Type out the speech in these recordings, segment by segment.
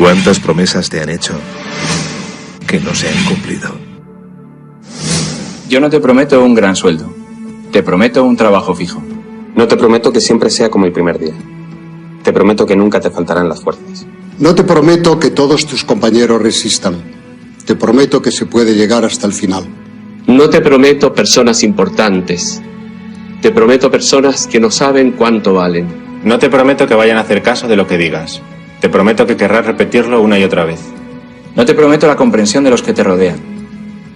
¿Cuántas promesas te han hecho que no se han cumplido? Yo no te prometo un gran sueldo. Te prometo un trabajo fijo. No te prometo que siempre sea como el primer día. Te prometo que nunca te faltarán las fuerzas. No te prometo que todos tus compañeros resistan. Te prometo que se puede llegar hasta el final. No te prometo personas importantes. Te prometo personas que no saben cuánto valen. No te prometo que vayan a hacer caso de lo que digas. Te prometo que querrás repetirlo una y otra vez. No te prometo la comprensión de los que te rodean.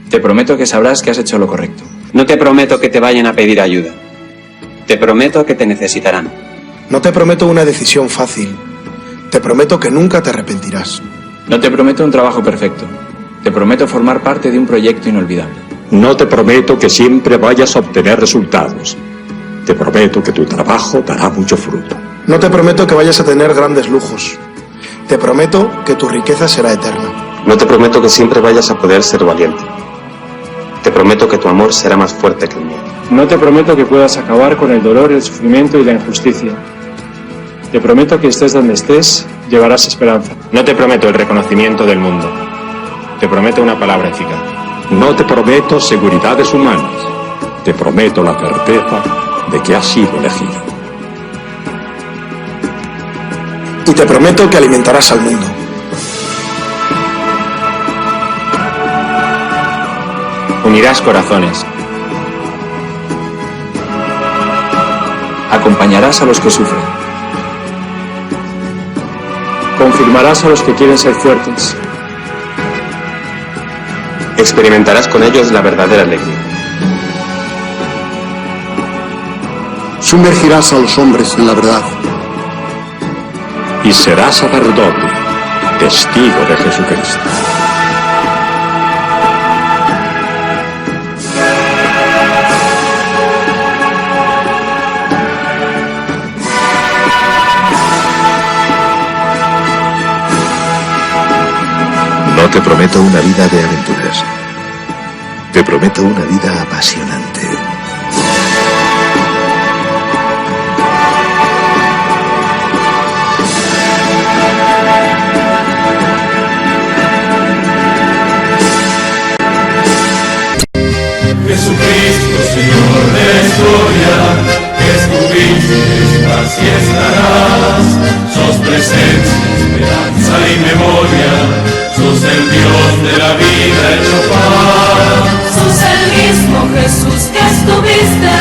Te prometo que sabrás que has hecho lo correcto. No te prometo que te vayan a pedir ayuda. Te prometo que te necesitarán. No te prometo una decisión fácil. Te prometo que nunca te arrepentirás. No te prometo un trabajo perfecto. Te prometo formar parte de un proyecto inolvidable. No te prometo que siempre vayas a obtener resultados. Te prometo que tu trabajo dará mucho fruto. No te prometo que vayas a tener grandes lujos. Te prometo que tu riqueza será eterna. No te prometo que siempre vayas a poder ser valiente. Te prometo que tu amor será más fuerte que el mío. No te prometo que puedas acabar con el dolor, el sufrimiento y la injusticia. Te prometo que estés donde estés, llevarás esperanza. No te prometo el reconocimiento del mundo. Te prometo una palabra eficaz. No te prometo seguridades humanas. Te prometo la certeza de que has sido elegido. Y te prometo que alimentarás al mundo. Unirás corazones. Acompañarás a los que sufren. Confirmarás a los que quieren ser fuertes. Experimentarás con ellos la verdadera alegría. Sumergirás a los hombres en la verdad. Y serás sacerdote, testigo de Jesucristo. No te prometo una vida de aventuras. Te prometo una vida apasionante. Jesucristo, Señor de la historia, que estuviste, estás y estarás. Sos presencia, esperanza y memoria. Sos el Dios de la vida hecho paz. Sos el mismo Jesús que estuviste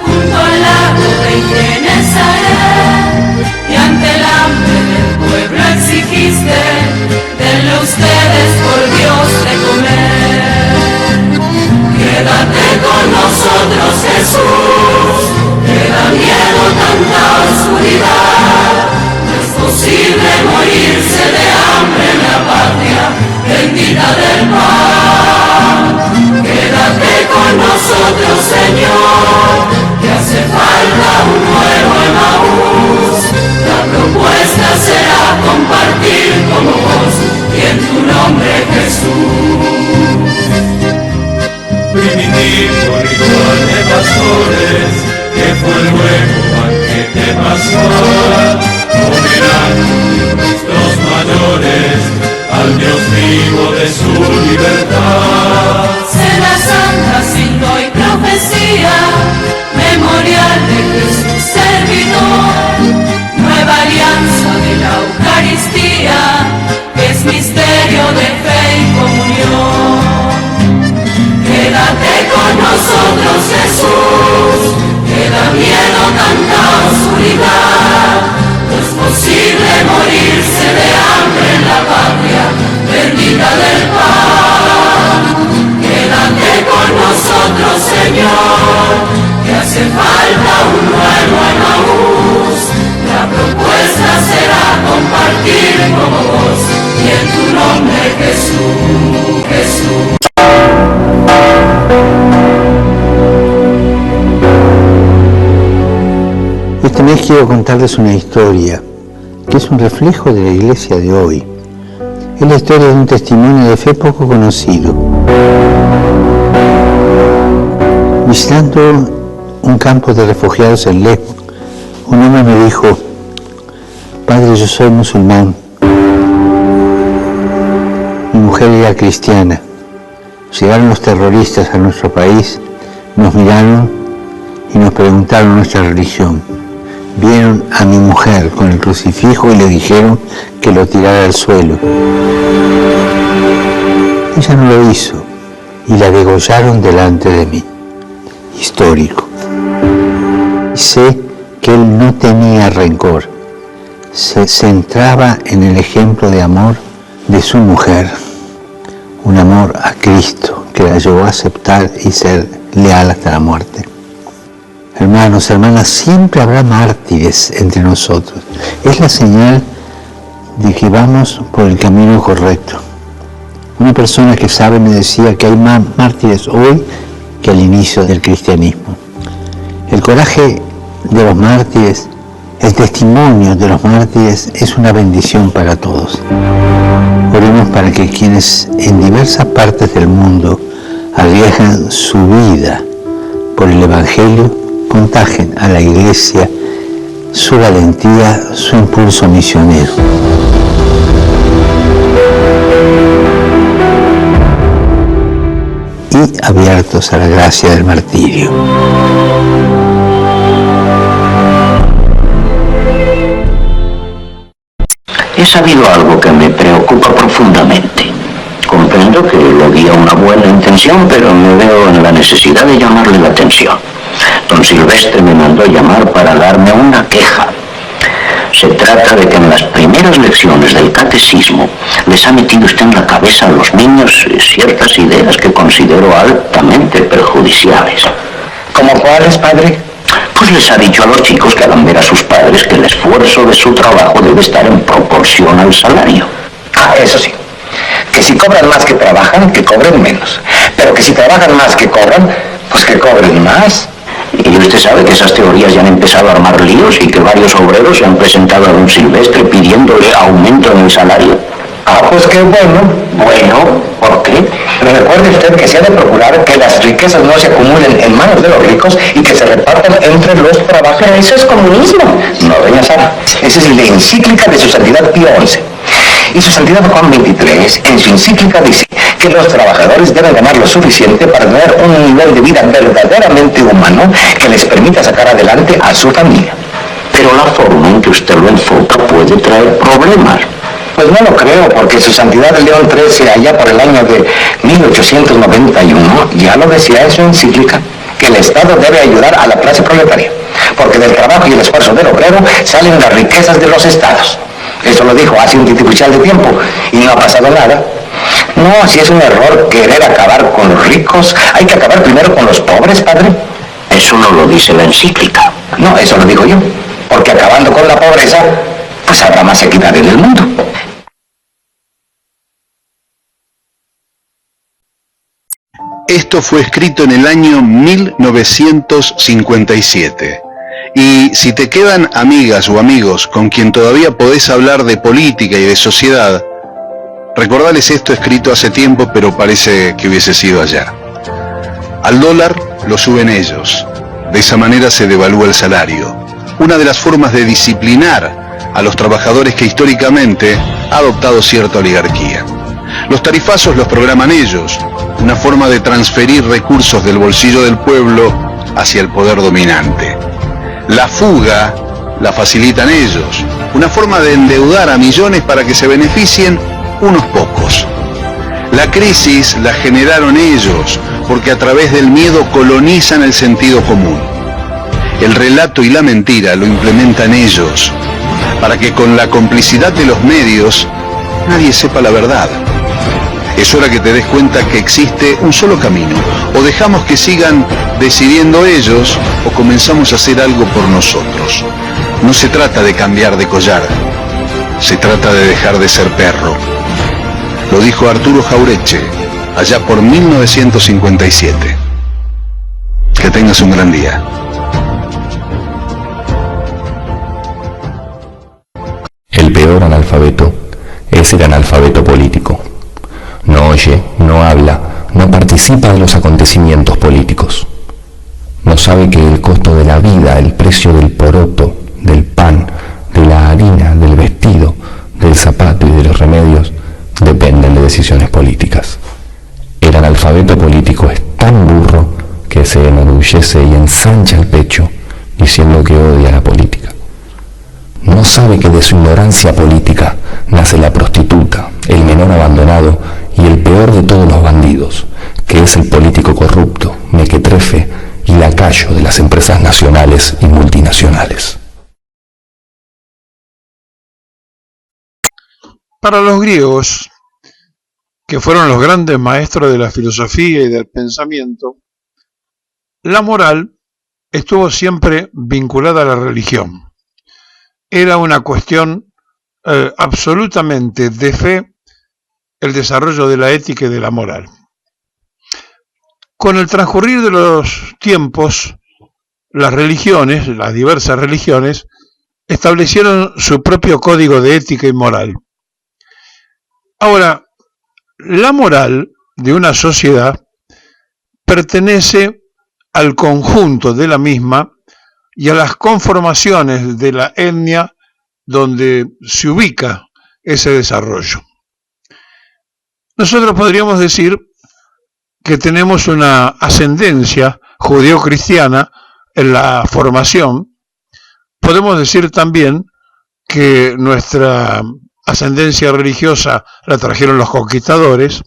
junto al lago de Genesaret, y ante el hambre del pueblo exigiste, denle ustedes por Dios de comer. Quédate con nosotros, Jesús, que da miedo tanta oscuridad. No es posible morirse de hambre en la patria bendita del pan. Quédate con nosotros, Señor, que hace falta un nuevo Emaús. La propuesta será compartir como vos y en tu nombre, Jesús. Primitivo ritual de pastores, que fue luego banquete pascual, homenaje de nuestros mayores al Dios vivo de su libertad. Cena santa, signo y profecía, memorial de Jesús servidor, nueva alianza de la Eucaristía, que es misterio de fe y comunión. Quédate con nosotros, Jesús, que da miedo tanta oscuridad. No es posible morirse de hambre en la patria bendita del pan. Quédate con nosotros, Señor, que hace falta un nuevo Emaús. La propuesta será compartir como vos y en tu nombre, Jesús, Jesús. Este mes quiero contarles una historia que es un reflejo de la iglesia de hoy. Es la historia de un testimonio de fe poco conocido. Visitando un campo de refugiados en Lesbos, un hombre me dijo: Padre, yo soy musulmán, mujer era cristiana. Llegaron los terroristas a nuestro país, nos miraron y nos preguntaron nuestra religión. Vieron a mi mujer con el crucifijo y le dijeron que lo tirara al suelo. Ella no lo hizo y la degollaron delante de mí. Histórico. Sé que él no tenía rencor. Se centraba en el ejemplo de amor de su mujer. Un amor a Cristo que la llevó a aceptar y ser leal hasta la muerte. Hermanos, hermanas, siempre habrá mártires entre nosotros. Es la señal de que vamos por el camino correcto. Una persona que sabe me decía que hay más mártires hoy que al inicio del cristianismo. El coraje de los mártires, el testimonio de los mártires es una bendición para todos. Oremos para que quienes en diversas partes del mundo arriesgan su vida por el Evangelio contagien a la Iglesia su valentía, su impulso misionero. Y abiertos a la gracia del martirio. He sabido algo que me preocupa profundamente. Comprendo que lo guía una buena intención, pero me veo en la necesidad de llamarle la atención. Don Silvestre me mandó llamar para darme una queja. Se trata de que en las primeras lecciones del catecismo les ha metido usted en la cabeza a los niños ciertas ideas que considero altamente perjudiciales. ¿Cómo cuáles, padre? Pues les ha dicho a los chicos que hagan ver a sus padres que el esfuerzo de su trabajo debe estar en proporción al salario. Ah, eso sí. Que si cobran más que trabajan, que cobren menos. Pero que si trabajan más que cobran, pues que cobren más. Y usted sabe que esas teorías ya han empezado a armar líos y que varios obreros se han presentado a don Silvestre pidiéndole aumento en el salario. Ah, pues qué bueno. Bueno, ¿por qué? Pero recuerde usted que se ha de procurar que las riquezas no se acumulen en manos de los ricos y que se repartan entre los trabajadores. Pero eso es comunismo. No, doña Sara. Esa es la encíclica de su santidad Pío XI. Y su santidad Juan XXIII, en su encíclica, dice que los trabajadores deben ganar lo suficiente para tener un nivel de vida verdaderamente humano que les permita sacar adelante a su familia. Pero la forma en que usted lo enfoca puede traer problemas. Pues no lo creo, porque su santidad León XIII, allá por el año de 1891, ya lo decía en su encíclica, que el Estado debe ayudar a la clase proletaria, porque del trabajo y el esfuerzo del obrero salen las riquezas de los estados. Eso lo dijo hace un titipuchal de tiempo y no ha pasado nada. No, si es un error querer acabar con los ricos, hay que acabar primero con los pobres, padre. Eso no lo dice la encíclica. No, eso lo digo yo, porque acabando con la pobreza, pues habrá más equidad en el mundo. Esto fue escrito en el año 1957. Y si te quedan amigas o amigos con quien todavía podés hablar de política y de sociedad, recordales esto escrito hace tiempo, pero parece que hubiese sido ayer. Al dólar lo suben ellos. De esa manera se devalúa el salario. Una de las formas de disciplinar a los trabajadores que históricamente ha adoptado cierta oligarquía. Los tarifazos los programan ellos. Una forma de transferir recursos del bolsillo del pueblo hacia el poder dominante. La fuga la facilitan ellos, una forma de endeudar a millones para que se beneficien unos pocos. La crisis la generaron ellos, porque a través del miedo colonizan el sentido común. El relato y la mentira lo implementan ellos, para que con la complicidad de los medios nadie sepa la verdad. Es hora que te des cuenta que existe un solo camino. O dejamos que sigan decidiendo ellos, o comenzamos a hacer algo por nosotros. No se trata de cambiar de collar, se trata de dejar de ser perro. Lo dijo Arturo Jauretche, allá por 1957. Que tengas un gran día. El peor analfabeto es el analfabeto político. No oye, no habla, no participa de los acontecimientos políticos. No sabe que el costo de la vida, el precio del poroto, del pan, de la harina, del vestido, del zapato y de los remedios dependen de decisiones políticas. enorgullece y ensancha el pecho diciendo que odia la política. No sabe que de su ignorancia política nace la prostituta, el menor abandonado y el peor de todos los bandidos, que es el político corrupto, mequetrefe y lacayo de las empresas nacionales y multinacionales. Para los griegos, que fueron los grandes maestros de la filosofía y del pensamiento, la moral estuvo siempre vinculada a la religión. Era una cuestión absolutamente de fe el desarrollo de la ética y de la moral. Con el transcurrir de los tiempos, las religiones, las diversas religiones, establecieron su propio código de ética y moral. Ahora, la moral de una sociedad pertenece al conjunto de la misma y a las conformaciones de la etnia donde se ubica ese desarrollo. Nosotros podríamos decir que tenemos una ascendencia judeo-cristiana en la formación. Podemos decir también que nuestra ascendencia religiosa la trajeron los conquistadores,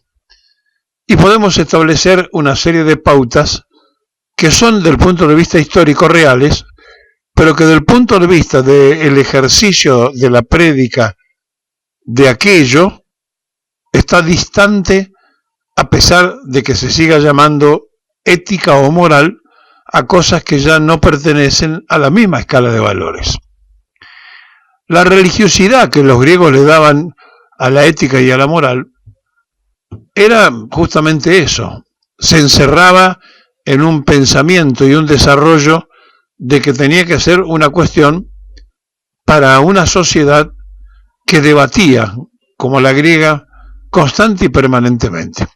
y podemos establecer una serie de pautas que son del punto de vista histórico reales, pero que del punto de vista del ejercicio de la prédica de aquello está distante, a pesar de que se siga llamando ética o moral a cosas que ya no pertenecen a la misma escala de valores. La religiosidad que los griegos le daban a la ética y a la moral era justamente eso. Se encerraba en un pensamiento y un desarrollo de que tenía que ser una cuestión para una sociedad que debatía, como la griega, constante y permanentemente.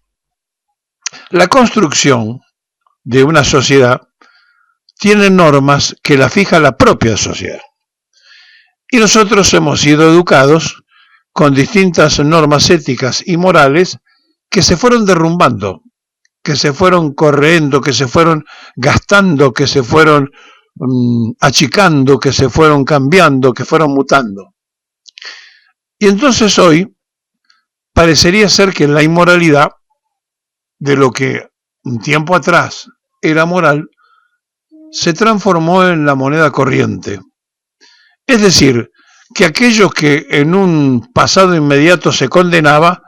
La construcción de una sociedad tiene normas que la fija la propia sociedad. Y nosotros hemos sido educados con distintas normas éticas y morales que se fueron derrumbando, que se fueron corriendo, que se fueron gastando, que se fueron achicando, que se fueron cambiando, que fueron mutando. Y entonces hoy parecería ser que la inmoralidad de lo que un tiempo atrás era moral se transformó en la moneda corriente. Es decir, que aquello que en un pasado inmediato se condenaba,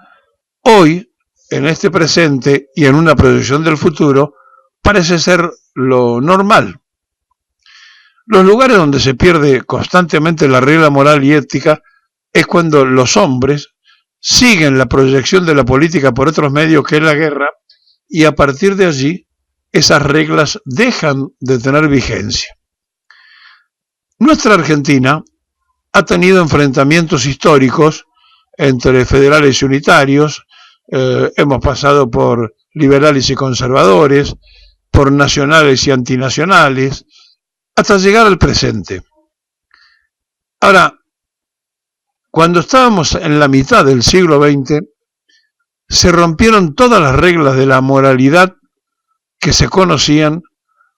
hoy, en este presente y en una proyección del futuro, parece ser lo normal. Los lugares donde se pierde constantemente la regla moral y ética es cuando los hombres siguen la proyección de la política por otros medios que es la guerra, y a partir de allí esas reglas dejan de tener vigencia. Nuestra Argentina ha tenido enfrentamientos históricos entre federales y unitarios, hemos pasado por liberales y conservadores, por nacionales y antinacionales, hasta llegar al presente. Ahora, cuando estábamos en la mitad del siglo XX, se rompieron todas las reglas de la moralidad que se conocían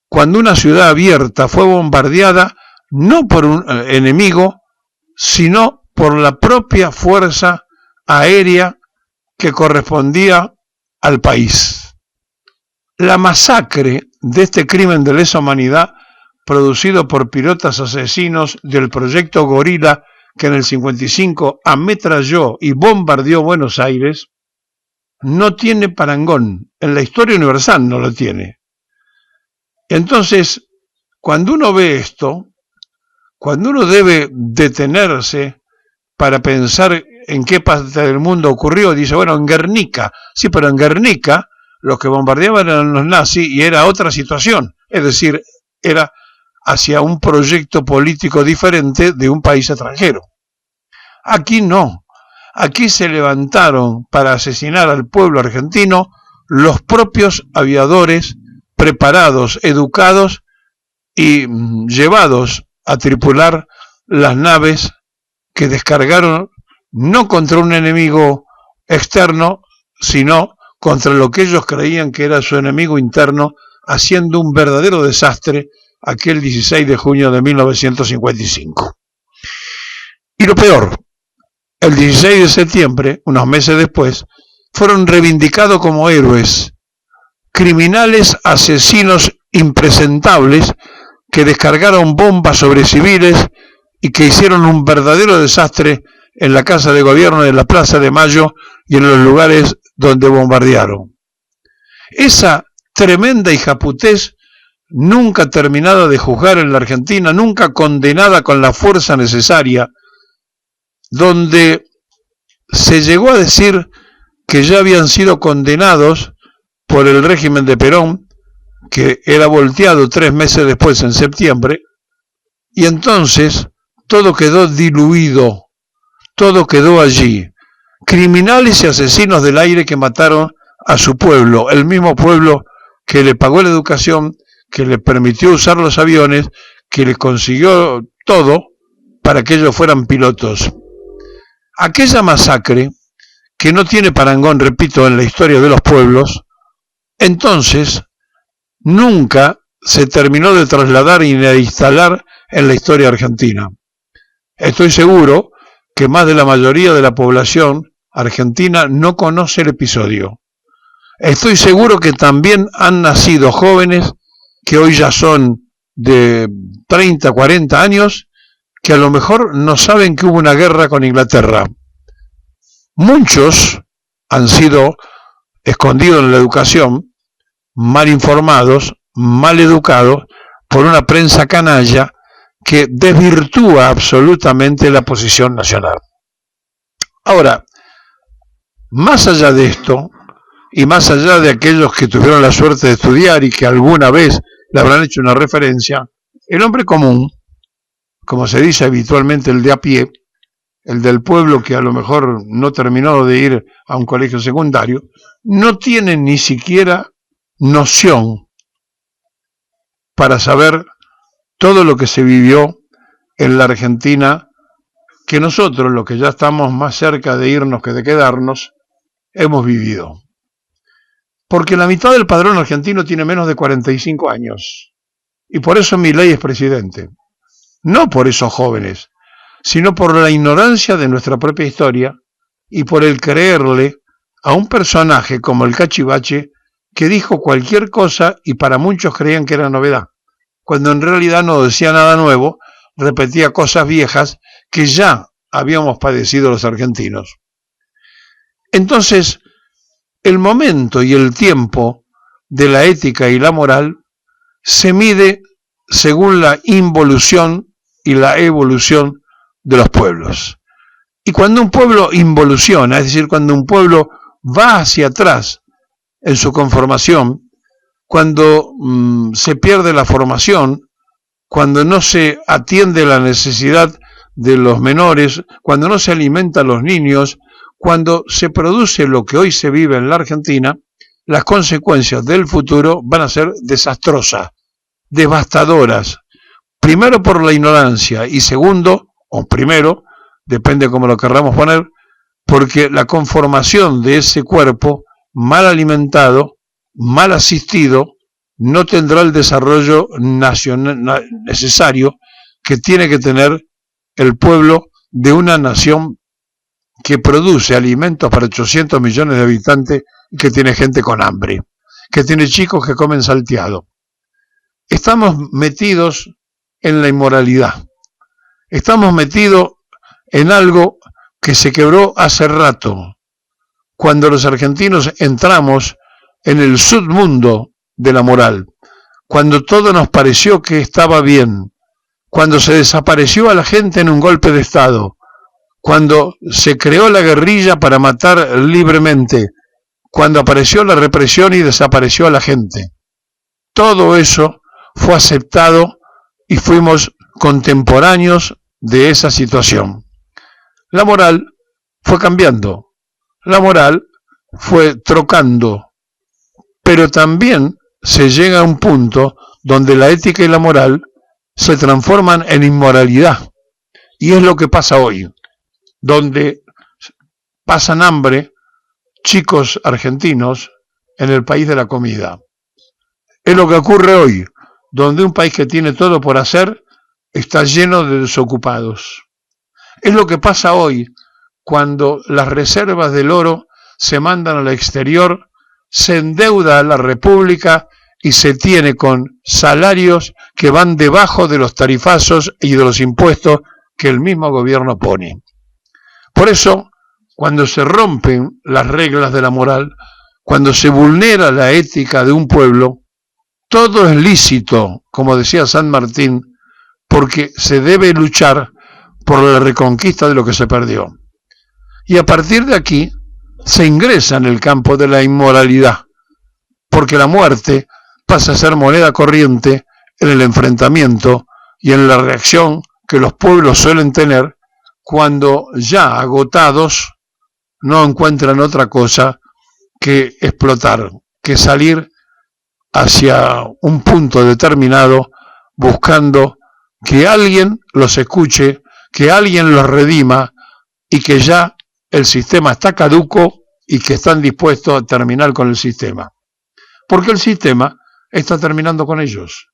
cuando una ciudad abierta fue bombardeada no por un enemigo, sino por la propia fuerza aérea que correspondía al país. La masacre de este crimen de lesa humanidad producido por pilotos asesinos del proyecto Gorila, que en el 55 ametralló y bombardeó Buenos Aires, no tiene parangón. En la historia universal no lo tiene. Entonces, cuando uno ve esto, cuando uno debe detenerse para pensar en qué parte del mundo ocurrió, dice, bueno, en Guernica. Sí, pero en Guernica los que bombardeaban eran los nazis y era otra situación. Es decir, era hacia un proyecto político diferente de un país extranjero. Aquí no. Aquí se levantaron para asesinar al pueblo argentino los propios aviadores preparados, educados y llevados a tripular las naves que descargaron no contra un enemigo externo, sino contra lo que ellos creían que era su enemigo interno, haciendo un verdadero desastre aquel 16 de junio de 1955. Y lo peor, el 16 de septiembre, unos meses después, fueron reivindicados como héroes, criminales asesinos impresentables que descargaron bombas sobre civiles y que hicieron un verdadero desastre en la Casa de Gobierno de la Plaza de Mayo y en los lugares donde bombardearon. Esa tremenda hijaputés, nunca terminada de juzgar en la Argentina, nunca condenada con la fuerza necesaria, donde se llegó a decir que ya habían sido condenados por el régimen de Perón, que era volteado 3 meses después, en septiembre, y entonces todo quedó diluido, todo quedó allí. Criminales y asesinos del aire que mataron a su pueblo, el mismo pueblo que le pagó la educación, que le permitió usar los aviones, que le consiguió todo para que ellos fueran pilotos. Aquella masacre, que no tiene parangón, repito, en la historia de los pueblos, entonces nunca se terminó de trasladar y de instalar en la historia argentina. Estoy seguro que más de la mayoría de la población argentina no conoce el episodio. Estoy seguro que también han nacido jóvenes que hoy ya son de 30, 40 años, que a lo mejor no saben que hubo una guerra con Inglaterra. Muchos han sido escondidos en la educación, mal informados, mal educados, por una prensa canalla que desvirtúa absolutamente la posición nacional. Ahora, más allá de esto, y más allá de aquellos que tuvieron la suerte de estudiar y que alguna vez le habrán hecho una referencia, el hombre común, como se dice habitualmente, el de a pie, el del pueblo que a lo mejor no terminó de ir a un colegio secundario, no tiene ni siquiera noción para saber todo lo que se vivió en la Argentina, que nosotros, los que ya estamos más cerca de irnos que de quedarnos, hemos vivido. Porque la mitad del padrón argentino tiene menos de 45 años. Y por eso Milei es presidente. No por esos jóvenes, sino por la ignorancia de nuestra propia historia y por el creerle a un personaje como el Cachivache, que dijo cualquier cosa y para muchos creían que era novedad, cuando en realidad no decía nada nuevo, repetía cosas viejas que ya habíamos padecido los argentinos. Entonces, el momento y el tiempo de la ética y la moral se mide según la involución y la evolución de los pueblos. Y cuando un pueblo involuciona, es decir, cuando un pueblo va hacia atrás en su conformación, cuando se pierde la formación, cuando no se atiende la necesidad de los menores, cuando no se alimenta a los niños, cuando se produce lo que hoy se vive en la Argentina, las consecuencias del futuro van a ser desastrosas, devastadoras. Primero por la ignorancia y segundo, o primero, depende cómo lo querramos poner, porque la conformación de ese cuerpo mal alimentado, mal asistido, no tendrá el desarrollo nacional necesario que tiene que tener el pueblo de una nación que produce alimentos para 800 millones de habitantes y que tiene gente con hambre, que tiene chicos que comen salteado. Estamos metidos en la inmoralidad. Estamos metidos en algo que se quebró hace rato, cuando los argentinos entramos en el submundo de la moral, cuando todo nos pareció que estaba bien, cuando se desapareció a la gente en un golpe de Estado, cuando se creó la guerrilla para matar libremente, cuando apareció la represión y desapareció a la gente. Todo eso fue aceptado y fuimos contemporáneos de esa situación. La moral fue cambiando, la moral fue trocando, pero también se llega a un punto donde la ética y la moral se transforman en inmoralidad. Y es lo que pasa hoy, donde pasan hambre chicos argentinos en el país de la comida. Es lo que ocurre hoy, donde un país que tiene todo por hacer está lleno de desocupados. Es lo que pasa hoy, cuando las reservas del oro se mandan al exterior, se endeuda a la República y se tiene con salarios que van debajo de los tarifazos y de los impuestos que el mismo gobierno pone. Por eso, cuando se rompen las reglas de la moral, cuando se vulnera la ética de un pueblo, todo es lícito, como decía San Martín, porque se debe luchar por la reconquista de lo que se perdió. Y a partir de aquí se ingresa en el campo de la inmoralidad, porque la muerte pasa a ser moneda corriente en el enfrentamiento y en la reacción que los pueblos suelen tener cuando ya agotados no encuentran otra cosa que explotar, que salir hacia un punto determinado buscando que alguien los escuche, que alguien los redima y que ya el sistema está caduco y que están dispuestos a terminar con el sistema. Porque el sistema está terminando con ellos.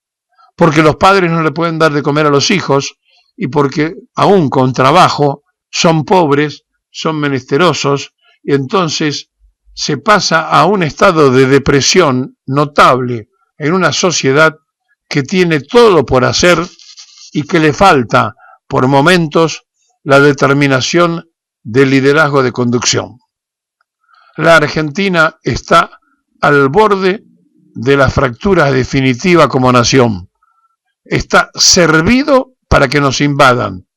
Porque los padres no le pueden dar de comer a los hijos y porque aún con trabajo son pobres, son menesterosos y entonces se pasa a un estado de depresión notable en una sociedad que tiene todo por hacer y que le falta por momentos la determinación del liderazgo de conducción. La Argentina está al borde de la fractura definitiva como nación. Está servido para que nos invadan.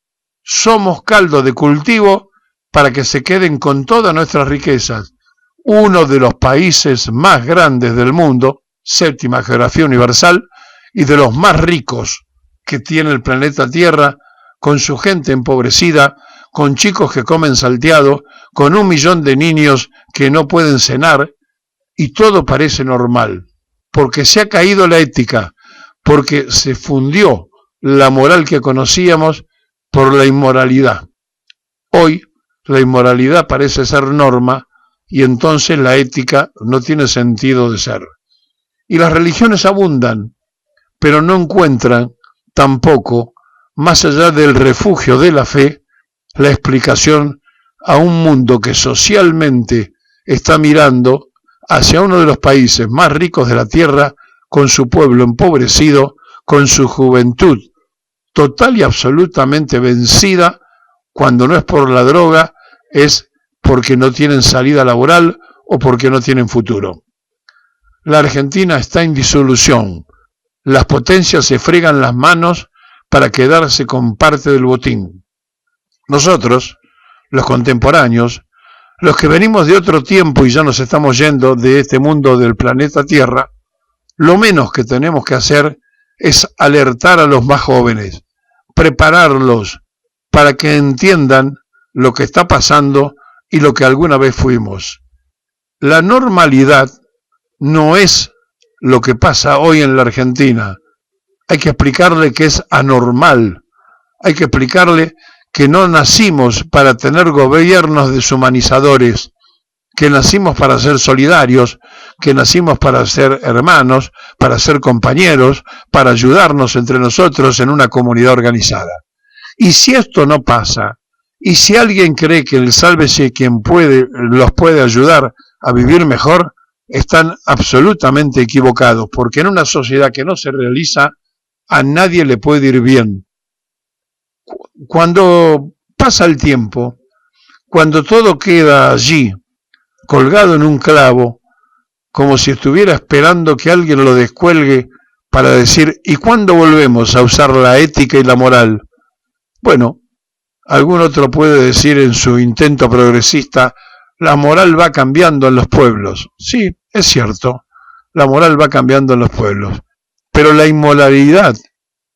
Somos caldo de cultivo para que se queden con todas nuestras riquezas. Uno de los países más grandes del mundo, séptima geografía universal, y de los más ricos que tiene el planeta Tierra, con su gente empobrecida, con chicos que comen salteado, con 1 millón de niños que no pueden cenar, y todo parece normal, porque se ha caído la ética, porque se fundió la moral que conocíamos por la inmoralidad. Hoy la inmoralidad parece ser norma y entonces la ética no tiene sentido de ser. Y las religiones abundan, pero no encuentran tampoco, más allá del refugio de la fe, la explicación a un mundo que socialmente está mirando hacia uno de los países más ricos de la tierra, con su pueblo empobrecido, con su juventud total y absolutamente vencida, cuando no es por la droga, es porque no tienen salida laboral o porque no tienen futuro. La Argentina está en disolución. Las potencias se fregan las manos para quedarse con parte del botín. Nosotros, los contemporáneos, los que venimos de otro tiempo y ya nos estamos yendo de este mundo del planeta Tierra, lo menos que tenemos que hacer es alertar a los más jóvenes, prepararlos para que entiendan lo que está pasando y lo que alguna vez fuimos. La normalidad no es lo que pasa hoy en la Argentina. Hay que explicarle que es anormal. Hay que explicarle que no nacimos para tener gobiernos deshumanizadores, que nacimos para ser solidarios, que nacimos para ser hermanos, para ser compañeros, para ayudarnos entre nosotros en una comunidad organizada. Y si esto no pasa, y si alguien cree que el sálvese quien puede, los puede ayudar a vivir mejor, están absolutamente equivocados, porque en una sociedad que no se realiza, a nadie le puede ir bien. Cuando pasa el tiempo, cuando todo queda allí, colgado en un clavo, como si estuviera esperando que alguien lo descuelgue para decir, ¿y cuándo volvemos a usar la ética y la moral? Bueno, algún otro puede decir en su intento progresista, la moral va cambiando en los pueblos. Sí, es cierto, la moral va cambiando en los pueblos, pero la inmoralidad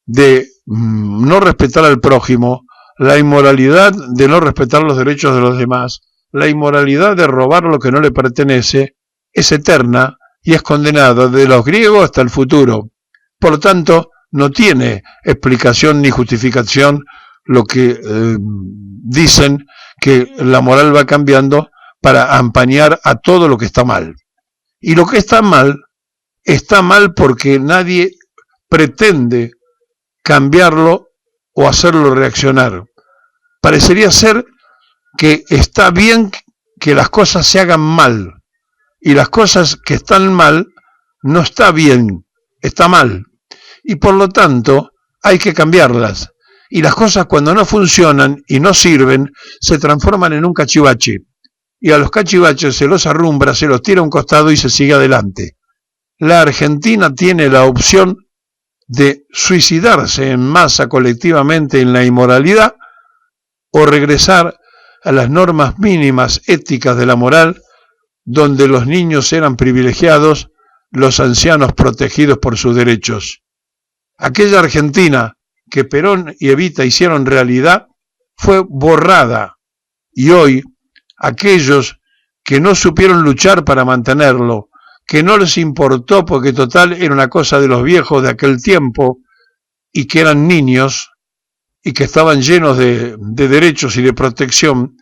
de no respetar al prójimo, la inmoralidad de no respetar los derechos de los demás, la inmoralidad de robar lo que no le pertenece, es eterna y es condenada desde los griegos hasta el futuro. Por lo tanto, no tiene explicación ni justificación lo que dicen que la moral va cambiando para empañar a todo lo que está mal. Y lo que está mal está mal porque nadie pretende cambiarlo o hacerlo reaccionar. Parecería ser que está bien que las cosas se hagan mal, y las cosas que están mal no está bien, está mal, y por lo tanto hay que cambiarlas. Y las cosas cuando no funcionan y no sirven, se transforman en un cachivache. Y a los cachivaches se los arrumbra, se los tira a un costado y se sigue adelante. La Argentina tiene la opción de suicidarse en masa colectivamente en la inmoralidad o regresar a las normas mínimas éticas de la moral, donde los niños eran privilegiados, los ancianos protegidos por sus derechos. Aquella Argentina que Perón y Evita hicieron realidad fue borrada, y hoy aquellos que no supieron luchar para mantenerlo, que no les importó porque total era una cosa de los viejos de aquel tiempo y que eran niños y que estaban llenos de derechos y de protección,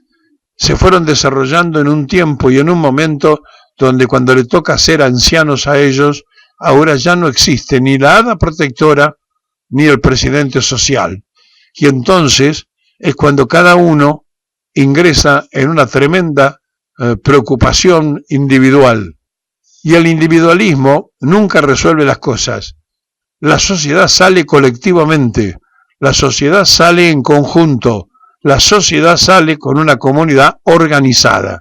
se fueron desarrollando en un tiempo y en un momento donde cuando le toca ser ancianos a ellos, ahora ya no existe ni la hada protectora ni el presidente social. Y entonces es cuando cada uno ingresa en una tremenda preocupación individual. Y el individualismo nunca resuelve las cosas. La sociedad sale colectivamente, la sociedad sale en conjunto, la sociedad sale con una comunidad organizada.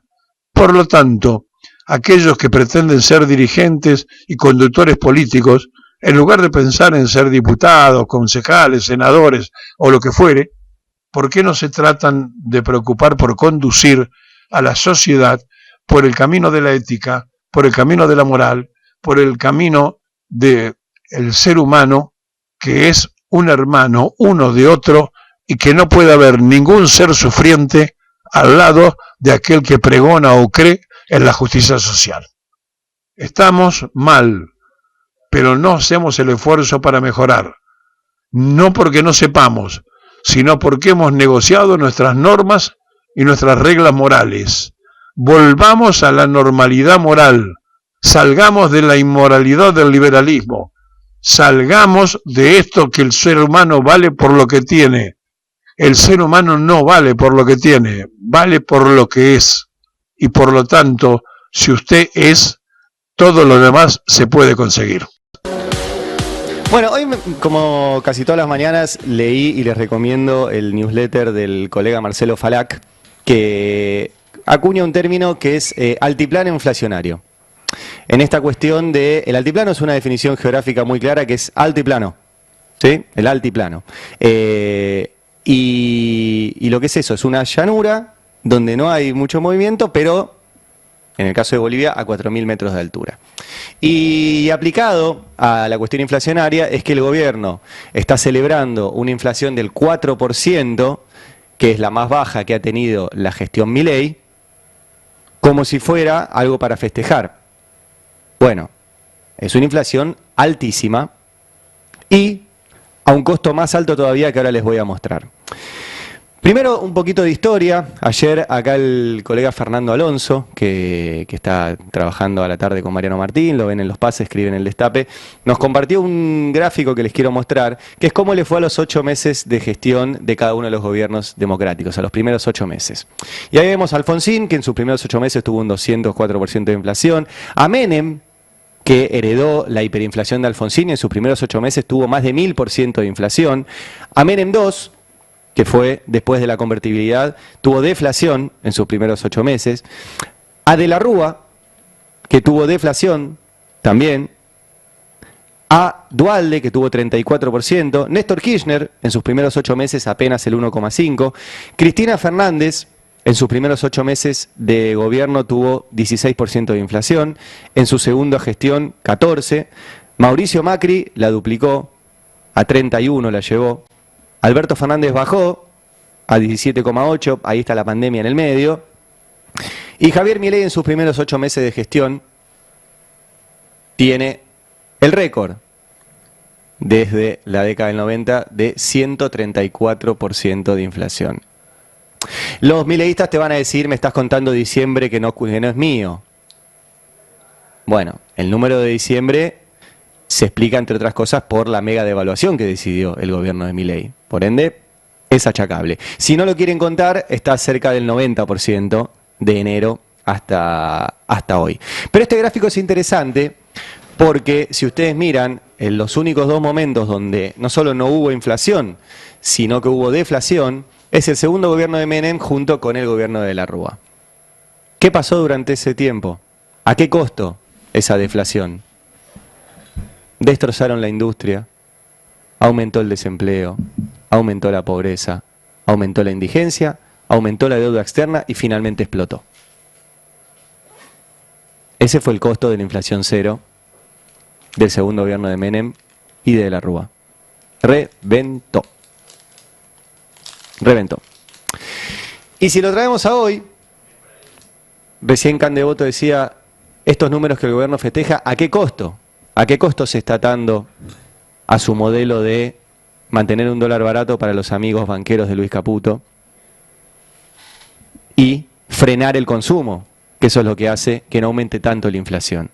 Por lo tanto, aquellos que pretenden ser dirigentes y conductores políticos, en lugar de pensar en ser diputados, concejales, senadores o lo que fuere, ¿por qué no se tratan de preocupar por conducir a la sociedad por el camino de la ética, por el camino de la moral, por el camino del ser humano, que es un hermano uno de otro y que no puede haber ningún ser sufriente al lado de aquel que pregona o cree en la justicia social? Estamos mal, pero no hacemos el esfuerzo para mejorar, no porque no sepamos, sino porque hemos negociado nuestras normas y nuestras reglas morales. Volvamos a la normalidad moral, salgamos de la inmoralidad del liberalismo, salgamos de esto que el ser humano vale por lo que tiene. El ser humano no vale por lo que tiene, vale por lo que es. Y por lo tanto, si usted es, todo lo demás se puede conseguir. Bueno, hoy, como casi todas las mañanas, leí y les recomiendo el newsletter del colega Marcelo Falac, que acuña un término que es altiplano inflacionario. En esta cuestión de... El altiplano es una definición geográfica muy clara que es alto y plano, ¿sí? El altiplano. Y lo que es eso, es una llanura donde no hay mucho movimiento, pero en el caso de Bolivia a 4.000 metros de altura. Y aplicado a la cuestión inflacionaria es que el gobierno está celebrando una inflación del 4%, que es la más baja que ha tenido la gestión Milei, como si fuera algo para festejar. Bueno, es una inflación altísima y a un costo más alto todavía que ahora les voy a mostrar. Primero, un poquito de historia. Ayer acá el colega Fernando Alonso, que está trabajando a la tarde con Mariano Martín, lo ven en los pases, escriben en el Destape, nos compartió un gráfico que les quiero mostrar, que es cómo le fue a los 8 meses de gestión de cada uno de los gobiernos democráticos, a los primeros 8 meses. Y ahí vemos a Alfonsín, que en sus primeros 8 meses tuvo un 204% de inflación, a Menem, que heredó la hiperinflación de Alfonsín y en sus primeros 8 meses tuvo más de 1000% de inflación, a Menem II, que fue después de la convertibilidad, tuvo deflación en sus primeros 8 meses, a De la Rúa, que tuvo deflación también, a Duhalde, que tuvo 34%, Néstor Kirchner, en sus primeros 8 meses apenas el 1,5%, Cristina Fernández, en sus primeros 8 meses de gobierno tuvo 16% de inflación, en su segunda gestión 14%, Mauricio Macri la duplicó, a 31% la llevó, Alberto Fernández bajó a 17,8%, ahí está la pandemia en el medio, y Javier Milei en sus primeros 8 meses de gestión tiene el récord desde la década del 90 de 134% de inflación. Los mileístas te van a decir, me estás contando diciembre que no es mío. Bueno, el número de diciembre se explica, entre otras cosas, por la mega devaluación que decidió el gobierno de Milei. Por ende, es achacable. Si no lo quieren contar, está cerca del 90% de enero hasta hoy. Pero este gráfico es interesante porque si ustedes miran, en los únicos dos momentos donde no solo no hubo inflación, sino que hubo deflación, es el segundo gobierno de Menem junto con el gobierno de la Rúa. ¿Qué pasó durante ese tiempo? ¿A qué costo esa deflación? Destrozaron la industria, aumentó el desempleo, aumentó la pobreza, aumentó la indigencia, aumentó la deuda externa y finalmente explotó. Ese fue el costo de la inflación cero del segundo gobierno de Menem y de la Rúa. Reventó. Reventó. Y si lo traemos a hoy, recién Candevoto decía, estos números que el gobierno festeja, ¿a qué costo? ¿A qué costo se está atando a su modelo de mantener un dólar barato para los amigos banqueros de Luis Caputo y frenar el consumo, que eso es lo que hace que no aumente tanto la inflación?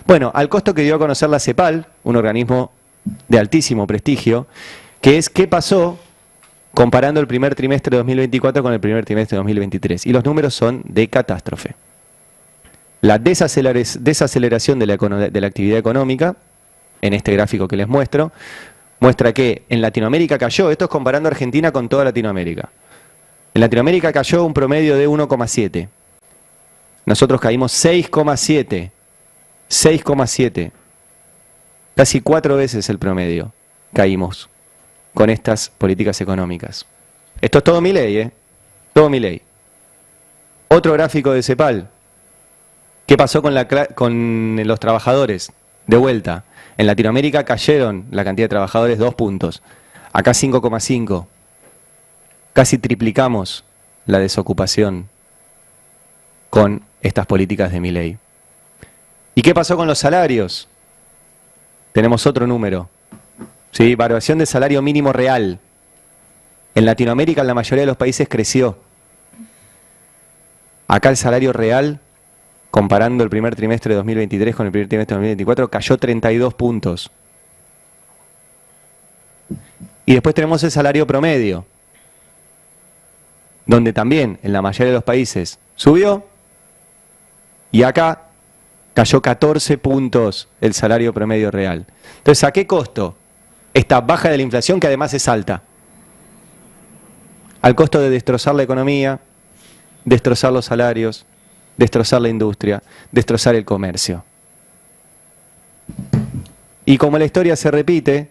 Bueno, al costo que dio a conocer la CEPAL, un organismo de altísimo prestigio, que es qué pasó comparando el primer trimestre de 2024 con el primer trimestre de 2023. Y los números son de catástrofe. La desaceleración de la actividad económica, en este gráfico que les muestro, muestra que en Latinoamérica cayó, esto es comparando Argentina con toda Latinoamérica. En Latinoamérica cayó un promedio de 1,7. Nosotros caímos 6,7. 6,7. Casi 4 veces el promedio caímos con estas políticas económicas. Esto es todo Milei, ¿eh? Todo Milei. Otro gráfico de CEPAL. ¿Qué pasó con los trabajadores? De vuelta, en Latinoamérica cayeron la cantidad de trabajadores 2 puntos. Acá 5,5. Casi triplicamos la desocupación con estas políticas de Milei. ¿Y qué pasó con los salarios? Tenemos otro número. ¿Sí? Variación de salario mínimo real. En Latinoamérica, en la mayoría de los países, creció. Acá el salario real, comparando el primer trimestre de 2023 con el primer trimestre de 2024, cayó 32 puntos. Y después tenemos el salario promedio, donde también en la mayoría de los países subió, y acá cayó 14 puntos el salario promedio real. Entonces, ¿a qué costo? Esta baja de la inflación, que además es alta. Al costo de destrozar la economía, destrozar los salarios, destrozar la industria, destrozar el comercio. Y como la historia se repite,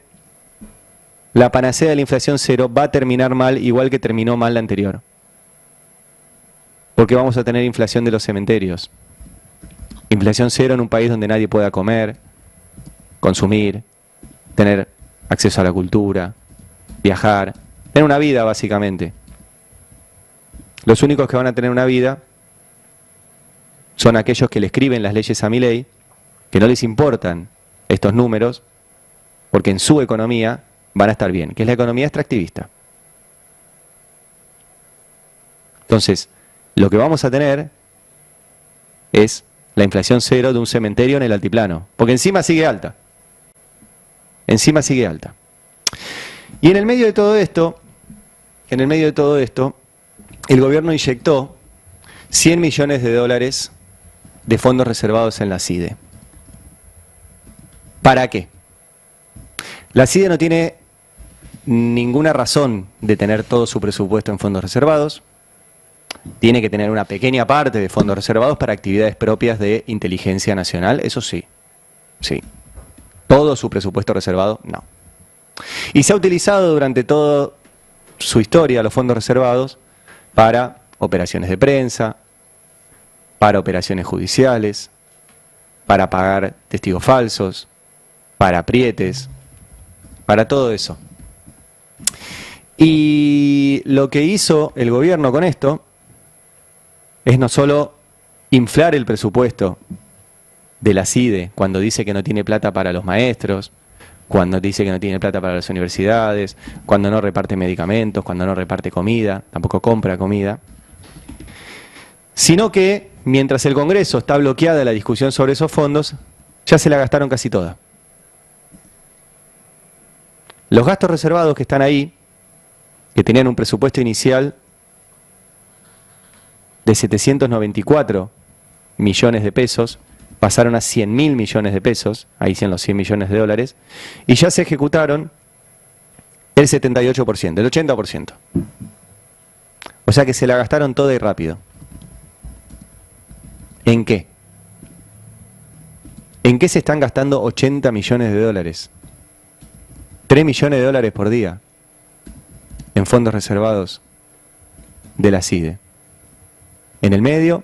la panacea de la inflación cero va a terminar mal, igual que terminó mal la anterior. Porque vamos a tener inflación de los cementerios. Inflación cero en un país donde nadie pueda comer, consumir, tener acceso a la cultura, viajar, tener una vida básicamente. Los únicos que van a tener una vida son aquellos que le escriben las leyes a Milei, que no les importan estos números, porque en su economía van a estar bien, que es la economía extractivista. Entonces, lo que vamos a tener es la inflación cero de un cementerio en el altiplano, porque encima sigue alta. Encima sigue alta. Y en el medio de todo esto, el gobierno inyectó 100 millones de dólares de fondos reservados en la CIDE. ¿Para qué? La CIDE no tiene ninguna razón de tener todo su presupuesto en fondos reservados. Tiene que tener una pequeña parte de fondos reservados para actividades propias de inteligencia nacional, eso sí. Sí. Todo su presupuesto reservado, no. Y se ha utilizado durante toda su historia los fondos reservados para operaciones de prensa, para operaciones judiciales, para pagar testigos falsos, para aprietes, para todo eso. Y lo que hizo el gobierno con esto es no solo inflar el presupuesto de la CIDE cuando dice que no tiene plata para los maestros, cuando dice que no tiene plata para las universidades, cuando no reparte medicamentos, cuando no reparte comida, tampoco compra comida, sino que mientras el Congreso está bloqueada la discusión sobre esos fondos, ya se la gastaron casi toda. Los gastos reservados que están ahí, que tenían un presupuesto inicial de 794 millones de pesos, pasaron a 100.000 millones de pesos, ahí sí en los 100 millones de dólares, y ya se ejecutaron el 78%, el 80%. O sea que se la gastaron toda y rápido. ¿En qué? ¿En qué se están gastando 80 millones de dólares? 3 millones de dólares por día en fondos reservados de la CIDE. En el medio,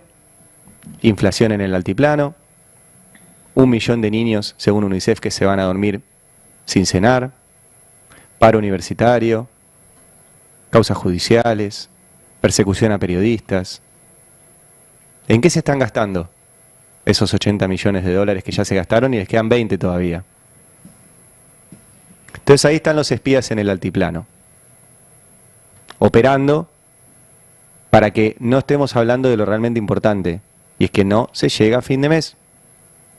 inflación en el altiplano, 1 millón de niños, según UNICEF, que se van a dormir sin cenar, paro universitario, causas judiciales, persecución a periodistas. ¿En qué se están gastando esos 80 millones de dólares que ya se gastaron y les quedan 20 todavía? Entonces ahí están los espías en el altiplano, operando para que no estemos hablando de lo realmente importante, y es que no se llega a fin de mes,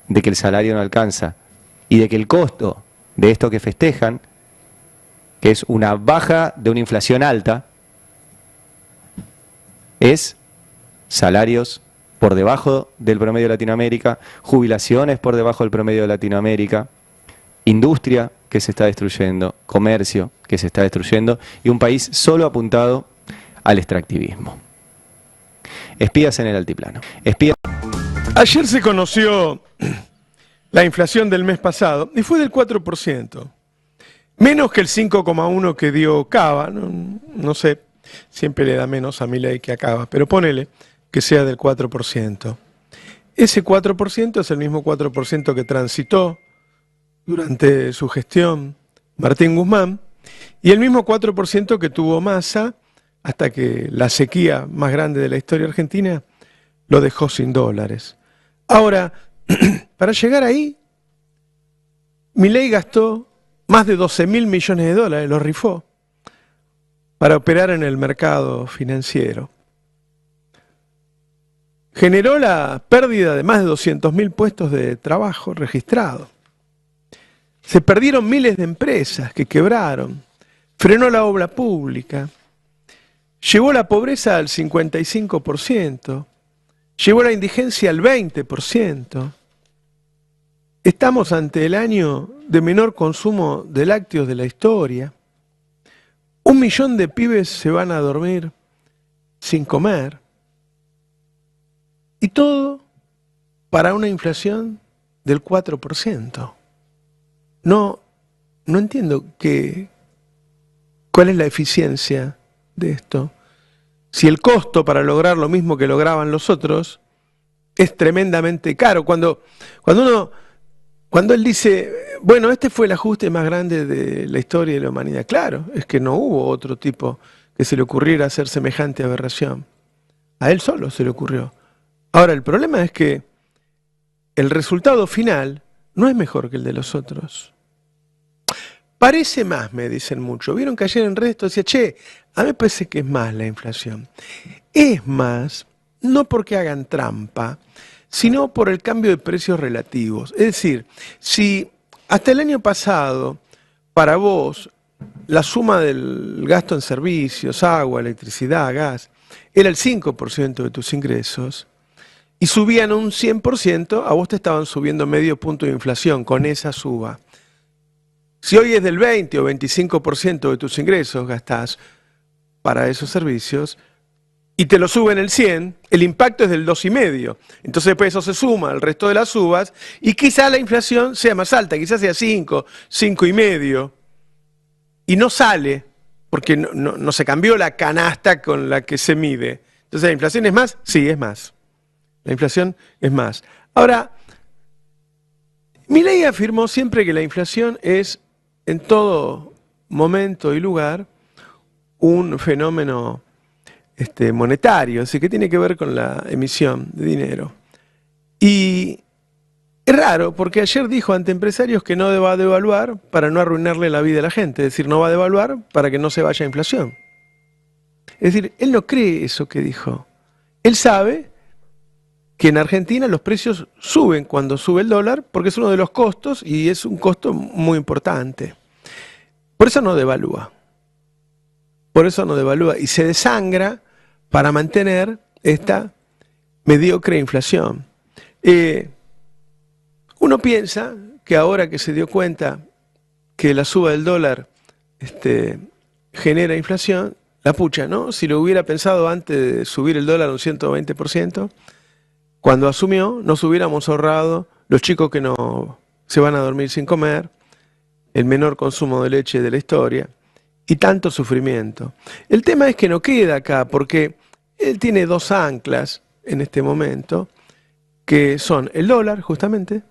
de que el salario no alcanza, y de que el costo de esto que festejan, que es una baja de una inflación alta, es salarios por debajo del promedio de Latinoamérica, jubilaciones por debajo del promedio de Latinoamérica, industria que se está destruyendo, comercio que se está destruyendo, y un país solo apuntado al extractivismo. Espías en el altiplano. Espías. Ayer se conoció la inflación del mes pasado y fue del 4%. Menos que el 5,1% que dio Cava. No sé, siempre le da menos a Milei que a Cava, pero ponele que sea del 4%. Ese 4% es el mismo 4% que transitó durante su gestión Martín Guzmán, y el mismo 4% que tuvo Massa hasta que la sequía más grande de la historia argentina lo dejó sin dólares. Ahora, para llegar ahí, Milei gastó más de 12.000 millones de dólares, lo rifó, para operar en el mercado financiero. Generó la pérdida de más de 200.000 puestos de trabajo registrados. Se perdieron miles de empresas que quebraron, frenó la obra pública, llevó la pobreza al 55%, llevó la indigencia al 20%. Estamos ante el año de menor consumo de lácteos de la historia. 1 millón de pibes se van a dormir sin comer. Y todo para una inflación del 4%. No entiendo cuál es la eficiencia de esto. Si el costo para lograr lo mismo que lograban los otros es tremendamente caro. Cuando él dice, bueno, este fue el ajuste más grande de la historia de la humanidad. Claro, es que no hubo otro tipo que se le ocurriera hacer semejante aberración. A él solo se le ocurrió. Ahora, el problema es que el resultado final no es mejor que el de los otros. Parece más, me dicen mucho. Vieron que ayer en redes decía, che, a mí me parece que es más la inflación. Es más, no porque hagan trampa, sino por el cambio de precios relativos. Es decir, si hasta el año pasado, para vos, la suma del gasto en servicios, agua, electricidad, gas, era el 5% de tus ingresos, y subían un 100%, a vos te estaban subiendo medio punto de inflación con esa suba. Si hoy es del 20 o 25% de tus ingresos gastás para esos servicios y te lo suben el 100, el impacto es del 2,5. Entonces después eso se suma al resto de las subas y quizá la inflación sea más alta, quizás sea 5, 5,5. Y no sale porque no se cambió la canasta con la que se mide. Entonces, ¿la inflación es más? Sí, es más. La inflación es más. Ahora, Milei afirmó siempre que la inflación es, en todo momento y lugar, un fenómeno monetario, así que tiene que ver con la emisión de dinero. Y es raro, porque ayer dijo ante empresarios que no va a devaluar para no arruinarle la vida a la gente, es decir, no va a devaluar para que no se vaya a inflación. Es decir, él no cree eso que dijo. Él sabe que en Argentina los precios suben cuando sube el dólar, porque es uno de los costos y es un costo muy importante. Por eso no devalúa. Por eso no devalúa y se desangra para mantener esta mediocre inflación. Uno piensa que ahora que se dio cuenta que la suba del dólar genera inflación, la pucha, ¿no? Si lo hubiera pensado antes de subir el dólar un 120%, cuando asumió nos hubiéramos ahorrado los chicos que no se van a dormir sin comer, el menor consumo de leche de la historia y tanto sufrimiento. El tema es que no queda acá porque él tiene dos anclas en este momento, que son el dólar, justamente,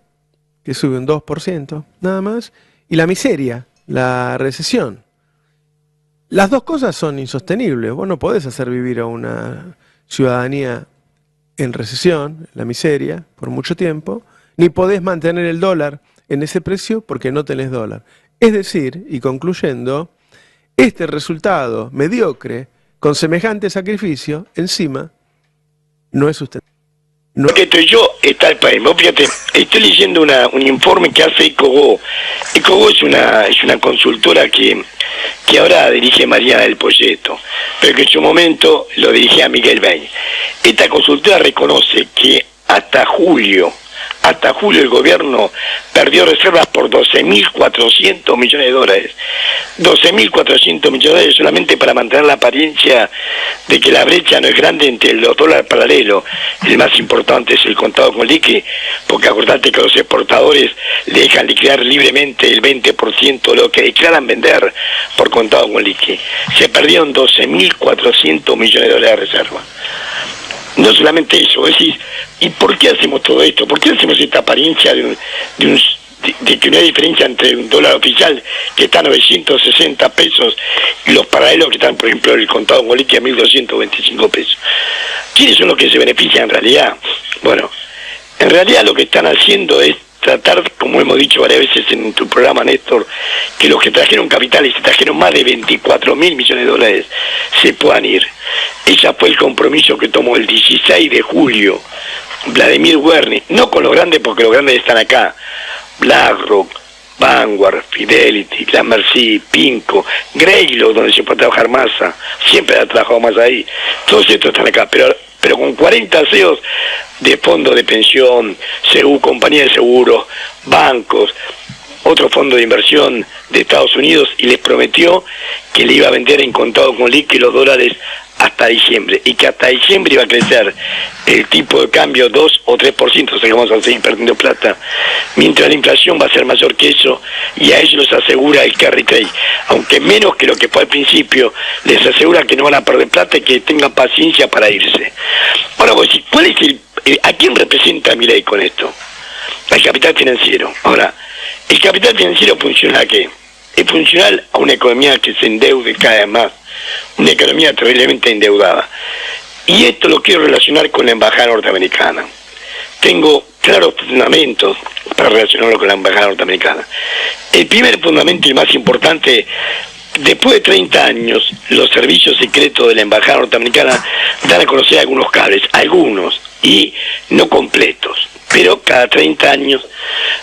que sube un 2%, nada más, y la miseria, la recesión. Las dos cosas son insostenibles. Vos no podés hacer vivir a una ciudadanía en recesión, la miseria, por mucho tiempo, ni podés mantener el dólar en ese precio porque no tenés dólar. Es decir, y concluyendo, este resultado mediocre, con semejante sacrificio, encima, no es sustentable. No. Porque estoy yo, está el país. Vos fíjate, estoy leyendo un informe que hace Ecogo. Ecogo es una consultora que ahora dirige Mariana del Poyeto, pero que en su momento lo dirigía Miguel Bain. Esta consultora reconoce que hasta julio el gobierno perdió reservas por 12.400 millones de dólares. 12.400 millones de dólares solamente para mantener la apariencia de que la brecha no es grande entre los dólares paralelos. El más importante es el contado con liqui, porque acordate que los exportadores le dejan liquidar libremente el 20% de lo que declaran vender por contado con liqui. Se perdieron 12.400 millones de dólares de reserva. No solamente eso, es decir, ¿y por qué hacemos todo esto? ¿Por qué hacemos esta apariencia de que no hay diferencia entre un dólar oficial que está a 960 pesos y los paralelos que están, por ejemplo, el contado con liqui a 1.225 pesos? ¿Quiénes son los que se benefician en realidad? Bueno, en realidad lo que están haciendo es tratar, como hemos dicho varias veces en tu programa, Néstor, que los que trajeron capital y se trajeron más de 24.000 millones de dólares se puedan ir. Ese fue el compromiso que tomó el 16 de julio Vladimir Wernicke, no con los grandes porque los grandes están acá, BlackRock, Vanguard, Fidelity, Gramercy, Pinco, Greylock, donde se puede trabajar Massa, siempre ha trabajado más ahí, todos estos están acá, pero con 40 CEOs de fondos de pensión, compañías de seguros, bancos, otro fondo de inversión de Estados Unidos, y les prometió que le iba a vender en contado con liqui los dólares hasta diciembre, y que hasta diciembre iba a crecer el tipo de cambio 2 o 3%, o sea que vamos a seguir perdiendo plata, mientras la inflación va a ser mayor que eso, y a ellos les asegura el carry trade, aunque menos que lo que fue al principio, les asegura que no van a perder plata y que tengan paciencia para irse. Ahora vos decís, ¿cuál es ¿a quién representa Milei con esto? Al capital financiero. Ahora, ¿el capital financiero funciona a qué? Es funcional a una economía que se endeude cada vez más, una economía terriblemente endeudada. Y esto lo quiero relacionar con la embajada norteamericana. Tengo claros fundamentos para relacionarlo con la embajada norteamericana. El primer fundamento y más importante: después de 30 años, los servicios secretos de la embajada norteamericana dan a conocer algunos cables, algunos, y no completos, pero cada 30 años.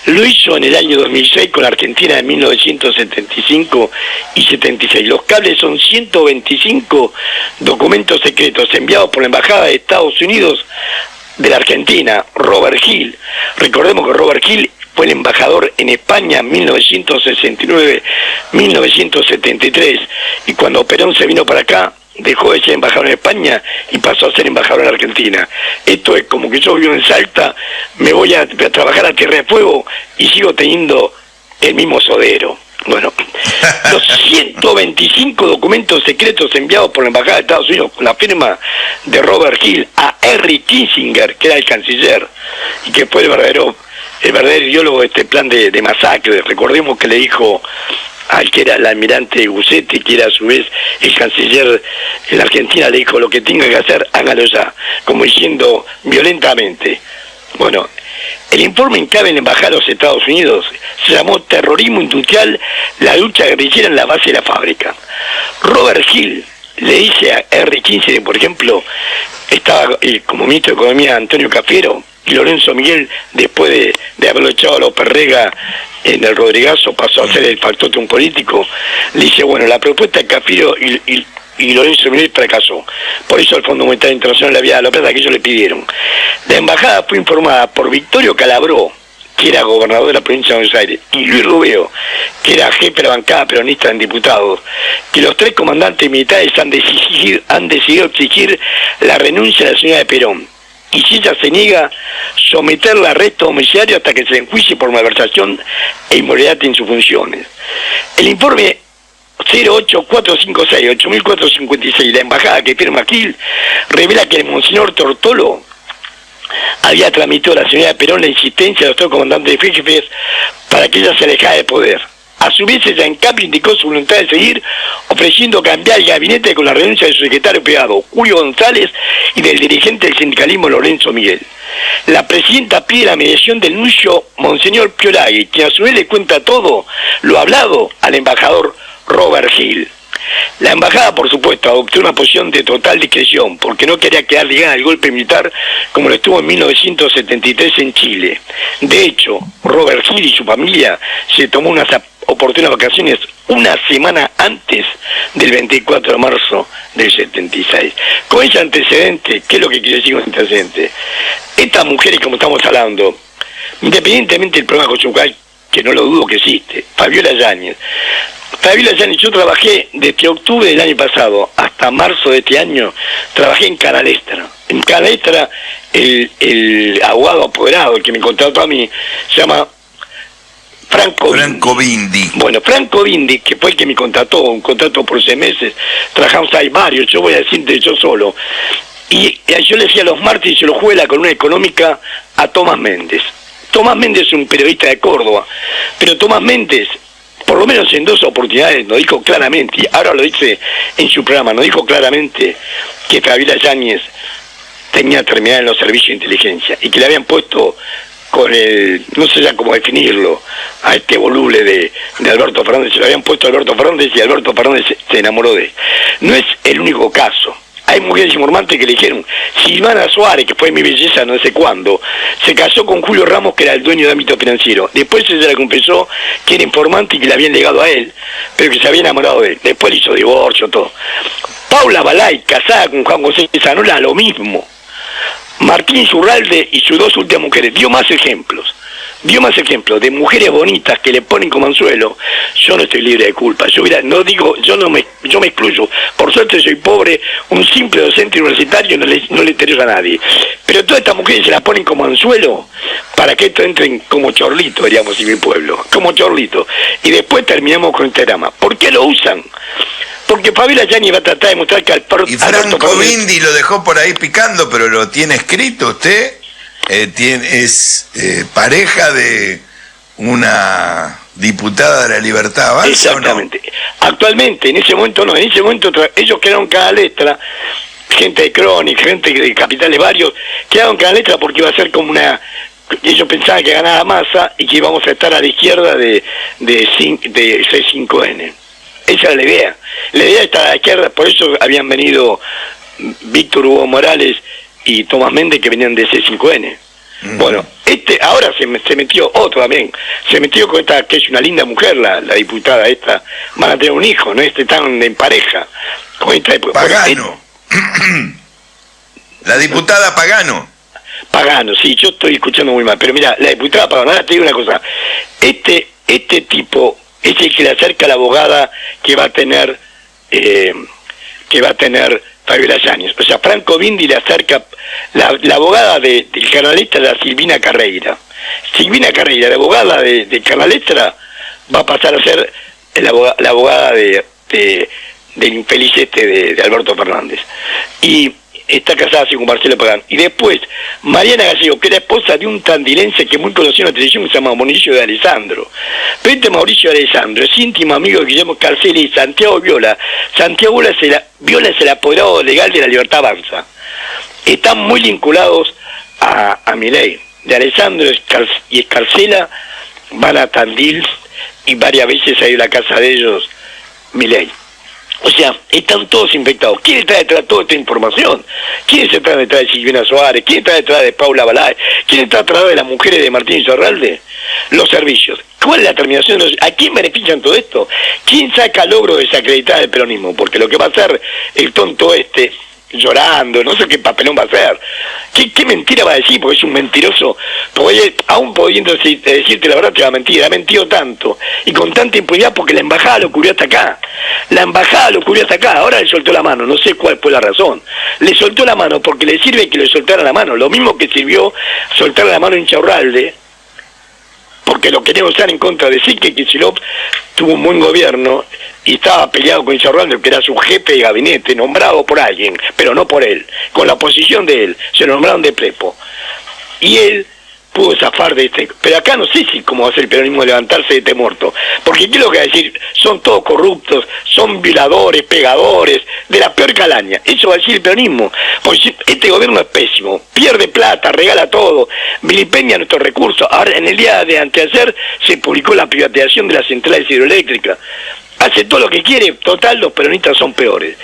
Lo hizo en el año 2006 con Argentina en 1975 y 76. Los cables son 125 documentos secretos enviados por la embajada de Estados Unidos de la Argentina, Robert Hill. Recordemos que Robert Hill fue el embajador en España en 1969-1973, y cuando Perón se vino para acá, dejó de ser embajador en España y pasó a ser embajador en Argentina. Esto es como que yo vivo en Salta, me voy a trabajar a Tierra de Fuego y sigo teniendo el mismo sodero. Bueno, los 125 documentos secretos enviados por la embajada de Estados Unidos con la firma de Robert Hill a Henry Kissinger, que era el canciller y que fue el verdadero ideólogo de este plan de masacre. Recordemos que le dijo al que era el almirante Guzzetti, que era a su vez el canciller en la Argentina, le dijo: lo que tenga que hacer, hágalo ya, como diciendo violentamente. Bueno, el informe en clave en la embajada de los Estados Unidos se llamó Terrorismo Industrial, la lucha guerrillera en la base de la fábrica. Robert Hill le dice a Henry Kissinger, por ejemplo, estaba como ministro de Economía Antonio Cafiero, y Lorenzo Miguel, después de haberlo echado a López Rega en el Rodrigazo pasó a ser el factotum político, le dice, bueno, la propuesta de Cafiero y Lorenzo Milei fracasó. Por eso el Fondo Monetario Internacional le había dado la plata que ellos le pidieron. La embajada fue informada por Victorio Calabró, que era gobernador de la provincia de Buenos Aires, y Luis Rubeo, que era jefe de la bancada peronista en diputados, que los 3 comandantes militares han decidido exigir la renuncia de la señora de Perón. Y si ella se niega, someterla a arresto domiciliario hasta que se le enjuicie por malversación e inmoralidad en sus funciones. El informe 08456-8456, la embajada que firma aquí, revela que el monseñor Tortolo había transmitido a la señora Perón la insistencia de los 3 comandantes de jefes para que ella se alejara de poder. A su vez, ella en cambio indicó su voluntad de seguir ofreciendo cambiar el gabinete con la renuncia de su secretario privado, Julio González, y del dirigente del sindicalismo, Lorenzo Miguel. La presidenta pide la mediación del nuncio Monseñor Piolagui, quien a su vez le cuenta todo lo hablado al embajador Robert Hill. La embajada, por supuesto, adoptó una posición de total discreción, porque no quería quedar ligada al golpe militar como lo estuvo en 1973 en Chile. De hecho, Robert Hill y su familia se tomó unas oportunas vacaciones una semana antes del 24 de marzo del 76. Con ese antecedente, ¿qué es lo que quiere decir con ese antecedente? Estas mujeres, como estamos hablando, independientemente del problema conjugal, que no lo dudo que existe, Fabiola Yáñez, yo trabajé desde octubre del año pasado hasta marzo de este año, trabajé en Canal Extra. En Canal Extra, el abogado apoderado, el que me contrató a mí, se llama Franco Bindi. Bueno, Franco Bindi, que fue el que me contrató, un contrato por 6 meses, trabajamos ahí varios, yo voy a decirte yo solo. Y yo le decía los martes y los jueves la columna económica a Tomás Méndez. Tomás Méndez es un periodista de Córdoba, pero Tomás Méndez, por lo menos en 2 oportunidades, nos dijo claramente, y ahora lo dice en su programa, nos dijo claramente que Fabiola Yáñez tenía terminado en los servicios de inteligencia y que le habían puesto con el, no sé ya cómo definirlo, a este voluble de Alberto Fernández, se lo habían puesto a Alberto Fernández y Alberto Fernández se enamoró de él. No es el único caso. Hay mujeres informantes que le dijeron, Silvana Suárez, que fue mi belleza no sé cuándo, se casó con Julio Ramos, que era el dueño de ámbito financiero. Después ella le confesó que era informante y que le habían legado a él, pero que se había enamorado de él. Después le hizo divorcio, todo. Paula Balay, casada con Juan José Zanola, lo mismo. Martín Zurralde y sus 2 últimas mujeres, dio más ejemplos de mujeres bonitas que le ponen como anzuelo. Yo no estoy libre de culpa, yo me excluyo, por suerte soy pobre, un simple docente universitario, no le interesa a nadie, pero todas estas mujeres se las ponen como anzuelo para que esto entren como chorlito, diríamos en mi pueblo, como chorlito, y después terminamos con este drama. ¿Por qué lo usan? Porque Fabiola Yáñez va a tratar de mostrar que Y Franco Bindi lo dejó por ahí picando, pero lo tiene escrito usted. Es pareja de una diputada de la Libertad Avanza. Exactamente. ¿O no? Actualmente, en ese momento no, ellos quedaron Canal Extra, gente de Crónica, gente de capitales varios, quedaron Canal Extra porque iba a ser como una... Ellos pensaban que ganaba Massa y que íbamos a estar a la izquierda de C5N. Esa era la idea. La idea está a la izquierda, por eso habían venido Víctor Hugo Morales y Tomás Méndez, que venían de C5N. Bueno, ahora se metió otro también, se metió con esta, que es una linda mujer, la diputada esta, van a tener un hijo, ¿no? Están en pareja. Con esta, Pagano. La diputada Pagano. Pagano, sí, yo estoy escuchando muy mal, pero mira, la diputada Pagano, ahora te digo una cosa, este tipo es el que le acerca a la abogada que va a tener Fabiola Yáñez. O sea, Franco Bindi le acerca, la abogada del Canal Extra, la Silvina Carreira. Silvina Carreira, la abogada del Canal Extra, va a pasar a ser la abogada del infeliz de Alberto Fernández. Y está casada con Marcelo Pagán. Y después, Mariana Gallego, que era esposa de un tandilense que es muy conocido en la televisión, que se llama Mauricio de Alessandro. Pero este Mauricio de Alessandro es íntimo amigo de Guillermo Carceli y Santiago Viola. Santiago Viola es el apoderado legal de la Libertad Avanza. Están muy vinculados a Milei. De Alessandro y Escarcela van a Tandil y varias veces ha ido a la casa de ellos Milei. O sea, están todos infectados. ¿Quién está detrás de toda esta información? ¿Quién está detrás de Silvina Suárez? ¿Quién está detrás de Paula Balay? ¿Quién está detrás de las mujeres de Martín Izarralde? Los servicios. ¿Cuál es la terminación de los... ¿A quién benefician todo esto? ¿Quién saca logro desacreditar el peronismo? Porque lo que va a hacer el tonto este, llorando, no sé qué papelón va a hacer. ¿Qué mentira va a decir? Porque es un mentiroso. Porque aún pudiendo decirte la verdad, te va a mentir. Ha mentido tanto y con tanta impunidad porque la embajada lo cubrió hasta acá. La embajada lo cubrió hasta acá. Ahora le soltó la mano. No sé cuál fue la razón. Le soltó la mano porque le sirve que le soltara la mano. Lo mismo que sirvió soltar la mano en Insaurralde, porque lo quería usar en contra de sí, que Kicillof tuvo un buen gobierno y estaba peleado con Insaurralde, que era su jefe de gabinete, nombrado por alguien, pero no por él, con la oposición de él, se lo nombraron de prepo. Y él pudo zafar de este... Pero acá no sé si cómo va a ser el peronismo de levantarse de este muerto, porque ¿qué es lo que va a decir? Son todos corruptos, son violadores, pegadores, de la peor calaña. Eso va a decir el peronismo, porque este gobierno es pésimo, pierde plata, regala todo, vilipendia nuestros recursos. Ahora, en el día de anteayer se publicó la privatización de las centrales hidroeléctricas. Hace todo lo que quiere, total, los peronistas son peores.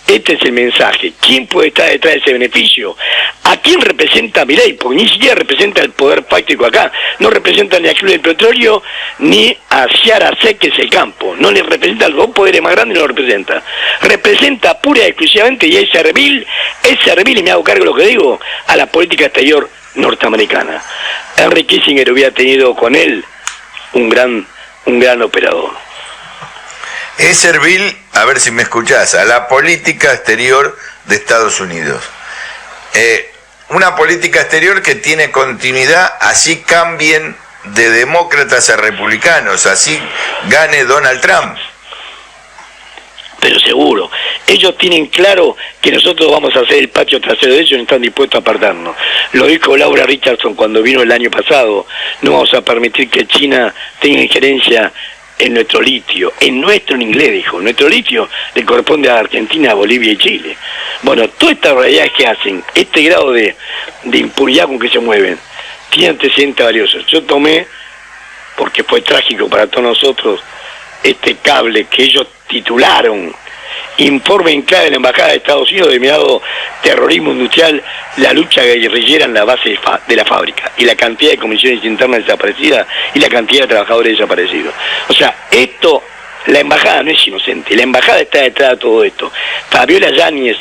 Este es el mensaje. ¿Quién puede estar detrás de ese beneficio? ¿A quién representa Milei? Porque ni siquiera representa el poder fáctico acá. No representa ni a Club del Petróleo, ni a Ciara Sec, que es el campo. No le representa a los dos poderes más grandes, no lo representa. Representa pura y exclusivamente, y es servil, y me hago cargo de lo que digo, a la política exterior norteamericana. Henry Kissinger hubiera tenido con él un gran operador. Es servil, a ver si me escuchás, a la política exterior de Estados Unidos. Una política exterior que tiene continuidad, así cambien de demócratas a republicanos, así gane Donald Trump. Pero seguro, ellos tienen claro que nosotros vamos a hacer el patio trasero de ellos y están dispuestos a apartarnos. Lo dijo Laura Richardson cuando vino el año pasado. No vamos a permitir que China tenga injerencia en nuestro litio, en inglés dijo, nuestro litio le corresponde a Argentina, Bolivia y Chile. Bueno, todas estas realidades que hacen, este grado de impunidad con que se mueven, tiene antecedentes valiosos. Yo tomé, porque fue trágico para todos nosotros, este cable que ellos titularon Informe en clave de la Embajada de Estados Unidos denominado Terrorismo Industrial, la lucha guerrillera en la base de la fábrica, y la cantidad de comisiones internas desaparecidas y la cantidad de trabajadores desaparecidos. O sea, esto, la Embajada no es inocente, la Embajada está detrás de todo esto. Fabiola Yáñez,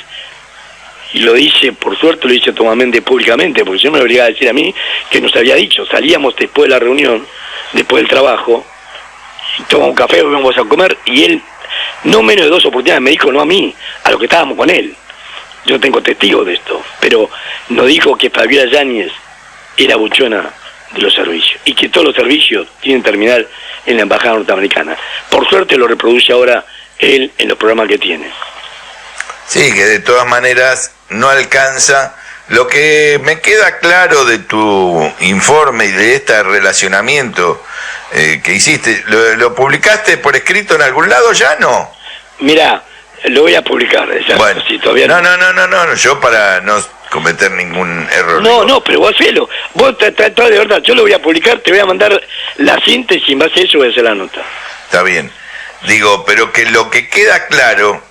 y lo dice, por suerte lo dice Tomás Méndez públicamente, porque si no me obligaba a decir a mí que nos había dicho, salíamos después de la reunión, después del trabajo, y tomamos un café, íbamos a comer, y él, no menos de 2 oportunidades, me dijo, no a mí, a los que estábamos con él. Yo tengo testigos de esto, pero nos dijo que Fabiola Yáñez era buchona de los servicios, y que todos los servicios tienen terminal en la Embajada Norteamericana. Por suerte lo reproduce ahora él en los programas que tiene. Sí, que de todas maneras no alcanza. Lo que me queda claro de tu informe y de este relacionamiento que hiciste, ¿lo publicaste por escrito en algún lado ya? ¿No? Mirá, lo voy a publicar. Bueno, si todavía no, yo para no cometer ningún error. No, pero vos hacelo. Vos tratá de verdad, yo lo voy a publicar, te voy a mandar la síntesis, en base a eso voy a hacer la nota. Está bien. Digo, pero que lo que queda claro,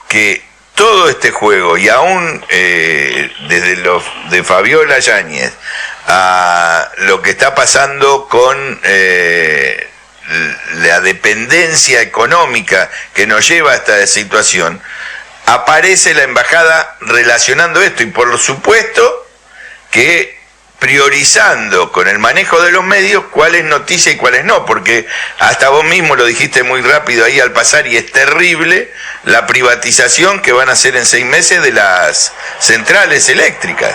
que todo este juego, y aún desde los de Fabiola Yáñez a lo que está pasando con la dependencia económica que nos lleva a esta situación, aparece la embajada relacionando esto, y por supuesto que priorizando con el manejo de los medios cuál es noticia y cuáles no, porque hasta vos mismo lo dijiste muy rápido ahí al pasar, y es terrible la privatización que van a hacer en 6 meses de las centrales eléctricas.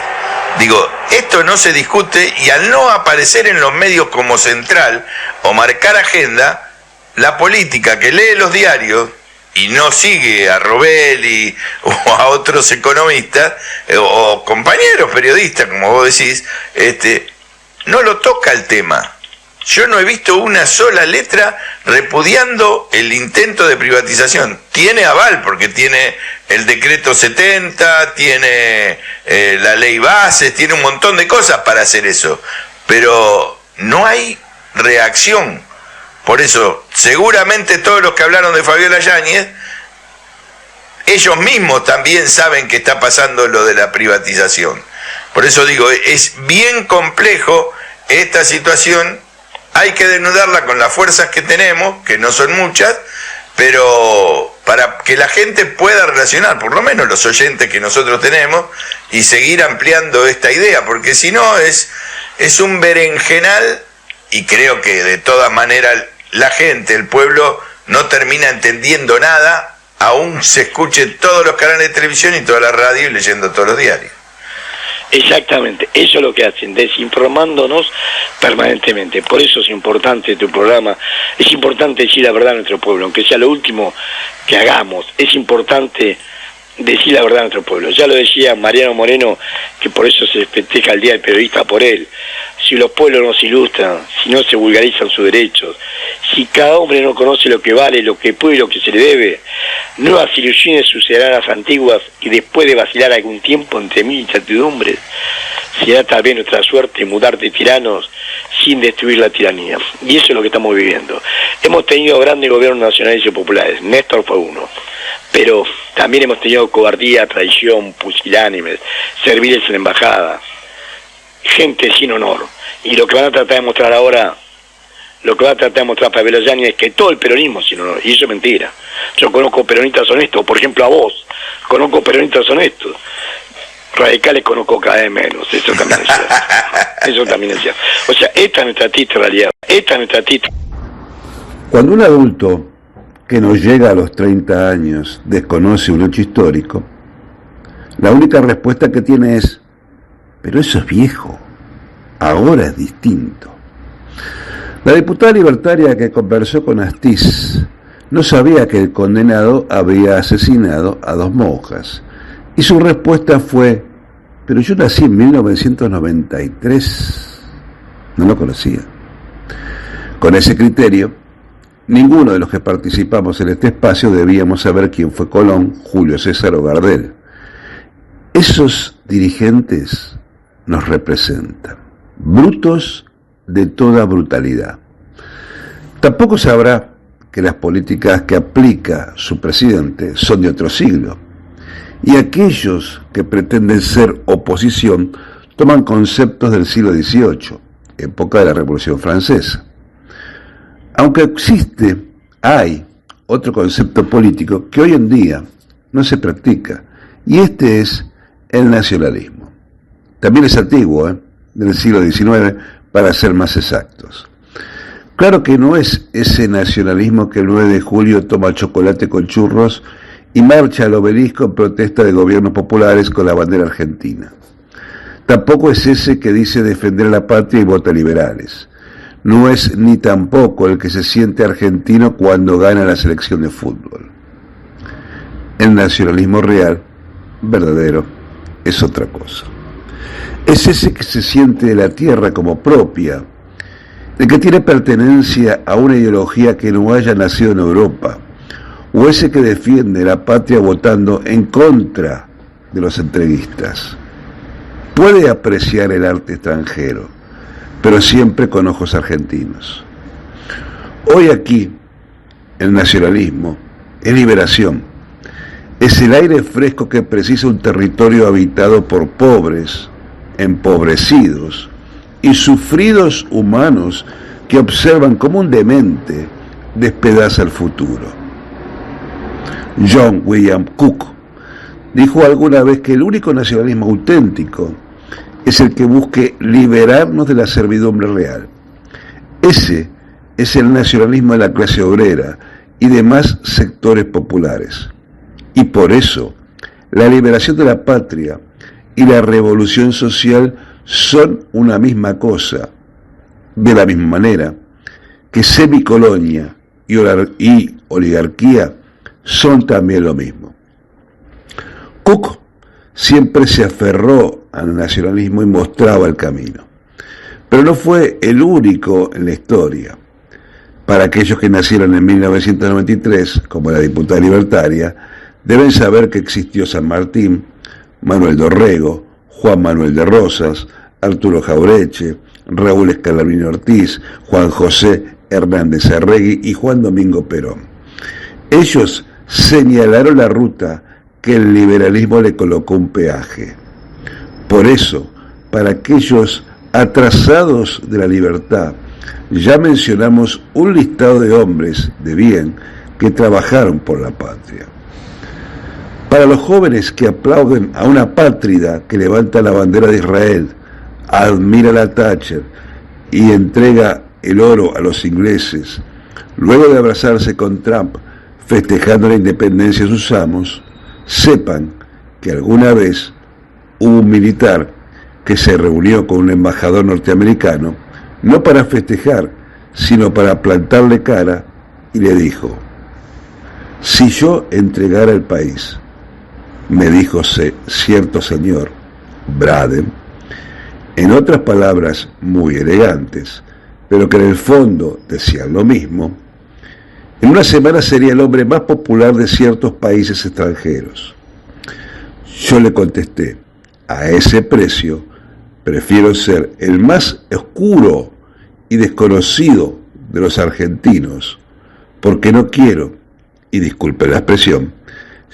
Digo, esto no se discute, y al no aparecer en los medios como central o marcar agenda, la política que lee los diarios y no sigue a Robelli o a otros economistas o compañeros periodistas, como vos decís, no lo toca el tema. Yo no he visto una sola letra repudiando el intento de privatización. Tiene aval, porque tiene el decreto 70, tiene la ley bases, tiene un montón de cosas para hacer eso, pero no hay reacción. Por eso, seguramente todos los que hablaron de Fabiola Yáñez ellos mismos también saben que está pasando lo de la privatización. Por eso digo, es bien complejo esta situación, hay que desnudarla con las fuerzas que tenemos, que no son muchas, pero para que la gente pueda relacionar, por lo menos los oyentes que nosotros tenemos, y seguir ampliando esta idea, porque si no es un berenjenal, y creo que de todas maneras la gente, el pueblo, no termina entendiendo nada, aún se escuchen todos los canales de televisión y toda la radio y leyendo todos los diarios. Exactamente, eso es lo que hacen, desinformándonos permanentemente. Por eso es importante tu programa, es importante decir la verdad a nuestro pueblo, aunque sea lo último que hagamos, es importante decir la verdad a nuestro pueblo. Ya lo decía Mariano Moreno, que por eso se festeja el Día del Periodista por él. Si los pueblos no se ilustran, si no se vulgarizan sus derechos, si cada hombre no conoce lo que vale, lo que puede y lo que se le debe, nuevas ilusiones sucederán a las antiguas, y después de vacilar algún tiempo entre mil incertidumbres, será tal vez nuestra suerte mudar de tiranos sin destruir la tiranía. Y eso es lo que estamos viviendo. Hemos tenido grandes gobiernos nacionales y populares, Néstor fue uno, pero también hemos tenido cobardía, traición, pusilánimes, serviles en la embajada, gente sin honor. Y lo que van a tratar de mostrar ahora, lo que va a tratar de mostrar Pablo Yáñez es que todo el peronismo es sin honor, y eso es mentira. Yo conozco peronistas honestos, por ejemplo a vos, conozco peronistas honestos, radicales conozco cada vez menos, eso también es cierto. Eso también es cierto. O sea, esta es nuestra triste realidad, esta es nuestra triste. Cuando un adulto que no llega a los 30 años desconoce un hecho histórico, la única respuesta que tiene es: pero eso es viejo, ahora es distinto. La diputada libertaria que conversó con Astiz no sabía que el condenado había asesinado a 2 monjas, y su respuesta fue: pero yo nací en 1993, no lo conocía. Con ese criterio, ninguno de los que participamos en este espacio debíamos saber quién fue Colón, Julio César o Gardel. Esos dirigentes nos representan, brutos de toda brutalidad. Tampoco sabrá que las políticas que aplica su presidente son de otro siglo, y aquellos que pretenden ser oposición toman conceptos del siglo XVIII, época de la Revolución Francesa. Aunque hay otro concepto político que hoy en día no se practica, y este es el nacionalismo. También es antiguo, del siglo XIX, para ser más exactos. Claro que no es ese nacionalismo que el 9 de julio toma chocolate con churros y marcha al obelisco en protesta de gobiernos populares con la bandera argentina. Tampoco es ese que dice defender a la patria y vota liberales. No es ni tampoco el que se siente argentino cuando gana la selección de fútbol. El nacionalismo real, verdadero, es otra cosa. Es ese que se siente de la tierra como propia, el que tiene pertenencia a una ideología que no haya nacido en Europa, o ese que defiende la patria votando en contra de los entreguistas. Puede apreciar el arte extranjero, pero siempre con ojos argentinos. Hoy aquí, el nacionalismo es liberación, es el aire fresco que precisa un territorio habitado por pobres, empobrecidos y sufridos humanos que observan cómo un demente despedaza el futuro. John William Cook dijo alguna vez que el único nacionalismo auténtico es el que busque liberarnos de la servidumbre real. Ese es el nacionalismo de la clase obrera y demás sectores populares. Y por eso, la liberación de la patria y la revolución social son una misma cosa, de la misma manera que semicolonia y oligarquía son también lo mismo. Cook siempre se aferró al nacionalismo y mostraba el camino, pero no fue el único en la historia. Para aquellos que nacieron en 1993, como la diputada libertaria, deben saber que existió San Martín, Manuel Dorrego, Juan Manuel de Rosas, Arturo Jaureche, Raúl Escalabrini Ortiz, Juan José Hernández Arregui y Juan Domingo Perón. Ellos señalaron la ruta que el liberalismo le colocó un peaje. Por eso, para aquellos atrasados de la libertad, ya mencionamos un listado de hombres de bien que trabajaron por la patria. Para los jóvenes que aplauden a una pátrida que levanta la bandera de Israel, admira a Thatcher y entrega el oro a los ingleses, luego de abrazarse con Trump, festejando la independencia de sus amos, sepan que alguna vez hubo un militar que se reunió con un embajador norteamericano, no para festejar, sino para plantarle cara, y le dijo: si yo entregara el país, me dijo cierto señor Braden, en otras palabras muy elegantes, pero que en el fondo decían lo mismo, en una semana sería el hombre más popular de ciertos países extranjeros. Yo le contesté: a ese precio prefiero ser el más oscuro y desconocido de los argentinos, porque no quiero, y disculpe la expresión,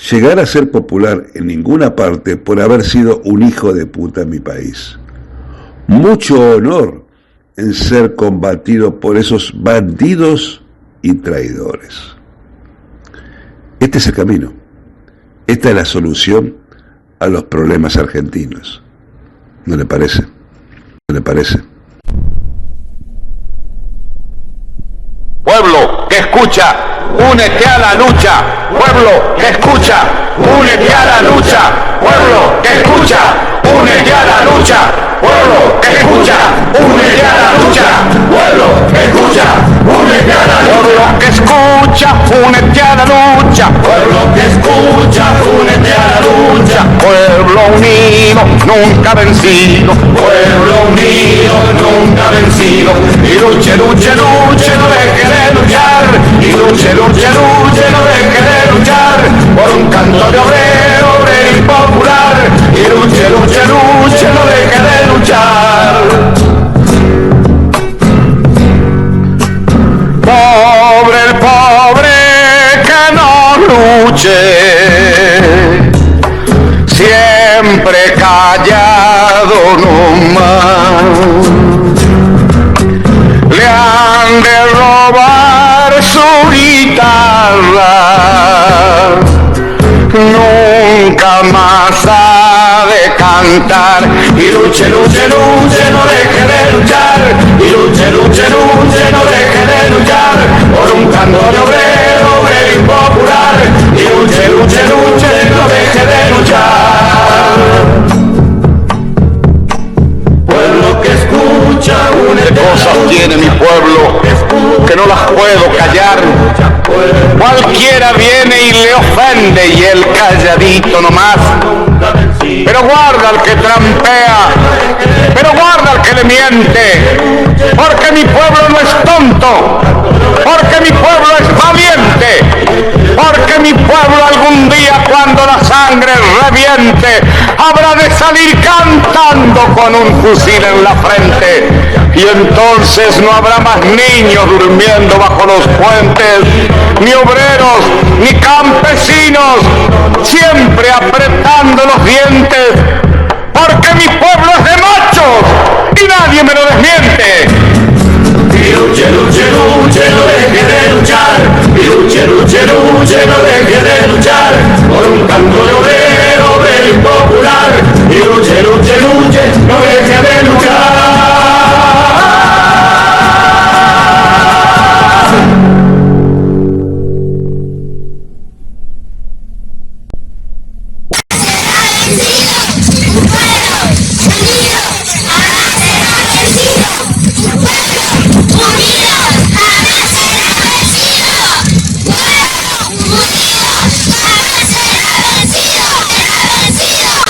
llegar a ser popular en ninguna parte por haber sido un hijo de puta en mi país. Mucho honor en ser combatido por esos bandidos y traidores. Este es el camino. Esta es la solución a los problemas argentinos. ¿No le parece? ¿No le parece? Pueblo que escucha, únete a la lucha. Pueblo que escucha, únete a la lucha. Pueblo que escucha, únete a la lucha. Pueblo que escucha, únete a la lucha. Pueblo que escucha, únete a la lucha. Pueblo que escucha, únete a la lucha. Pueblo que escucha, únete a la lucha. Pueblo unido, nunca vencido. Pueblo unido, nunca vencido. Y luche, luche, luche, no deje de luchar. Y luche, luche, luche, no deje de luchar. Por un canto de obrero, obrero y popular. Y luche, luche, luche, no deje de luchar. Pobre el pobre que no luche, siempre callado nomás. Le han de robar su guitarra, nunca más ha de cantar. Y luche, luche, luche, no deje de luchar. Y luche, luche, luche, no deje de luchar. Por un canto de obrero, obrero y popular. Y luche, luche, luche, no deje de luchar. Pueblo que escucha, únete. ¿Qué cosas tiene mi pueblo que no las puedo callar? Cualquiera viene y le ofende y él calladito nomás. Pero guarda al que trampea, pero guarda al que le miente, porque mi pueblo no es tonto, porque mi pueblo es valiente, porque mi pueblo algún día cuando la sangre reviente habrá de salir cantando con un fusil en la frente, y entonces no habrá más niños durmiendo bajo los puentes, ni obreros, ni campesinos, siempre apretando los dientes, porque mi pueblo es de machos y nadie me lo desmiente. Y luche, luche, luche, no deje de luchar. Y luche, luche, luche, no deje de luchar. Por un canto de obrero, obrero y popular. Y luche, luche, luche, no deje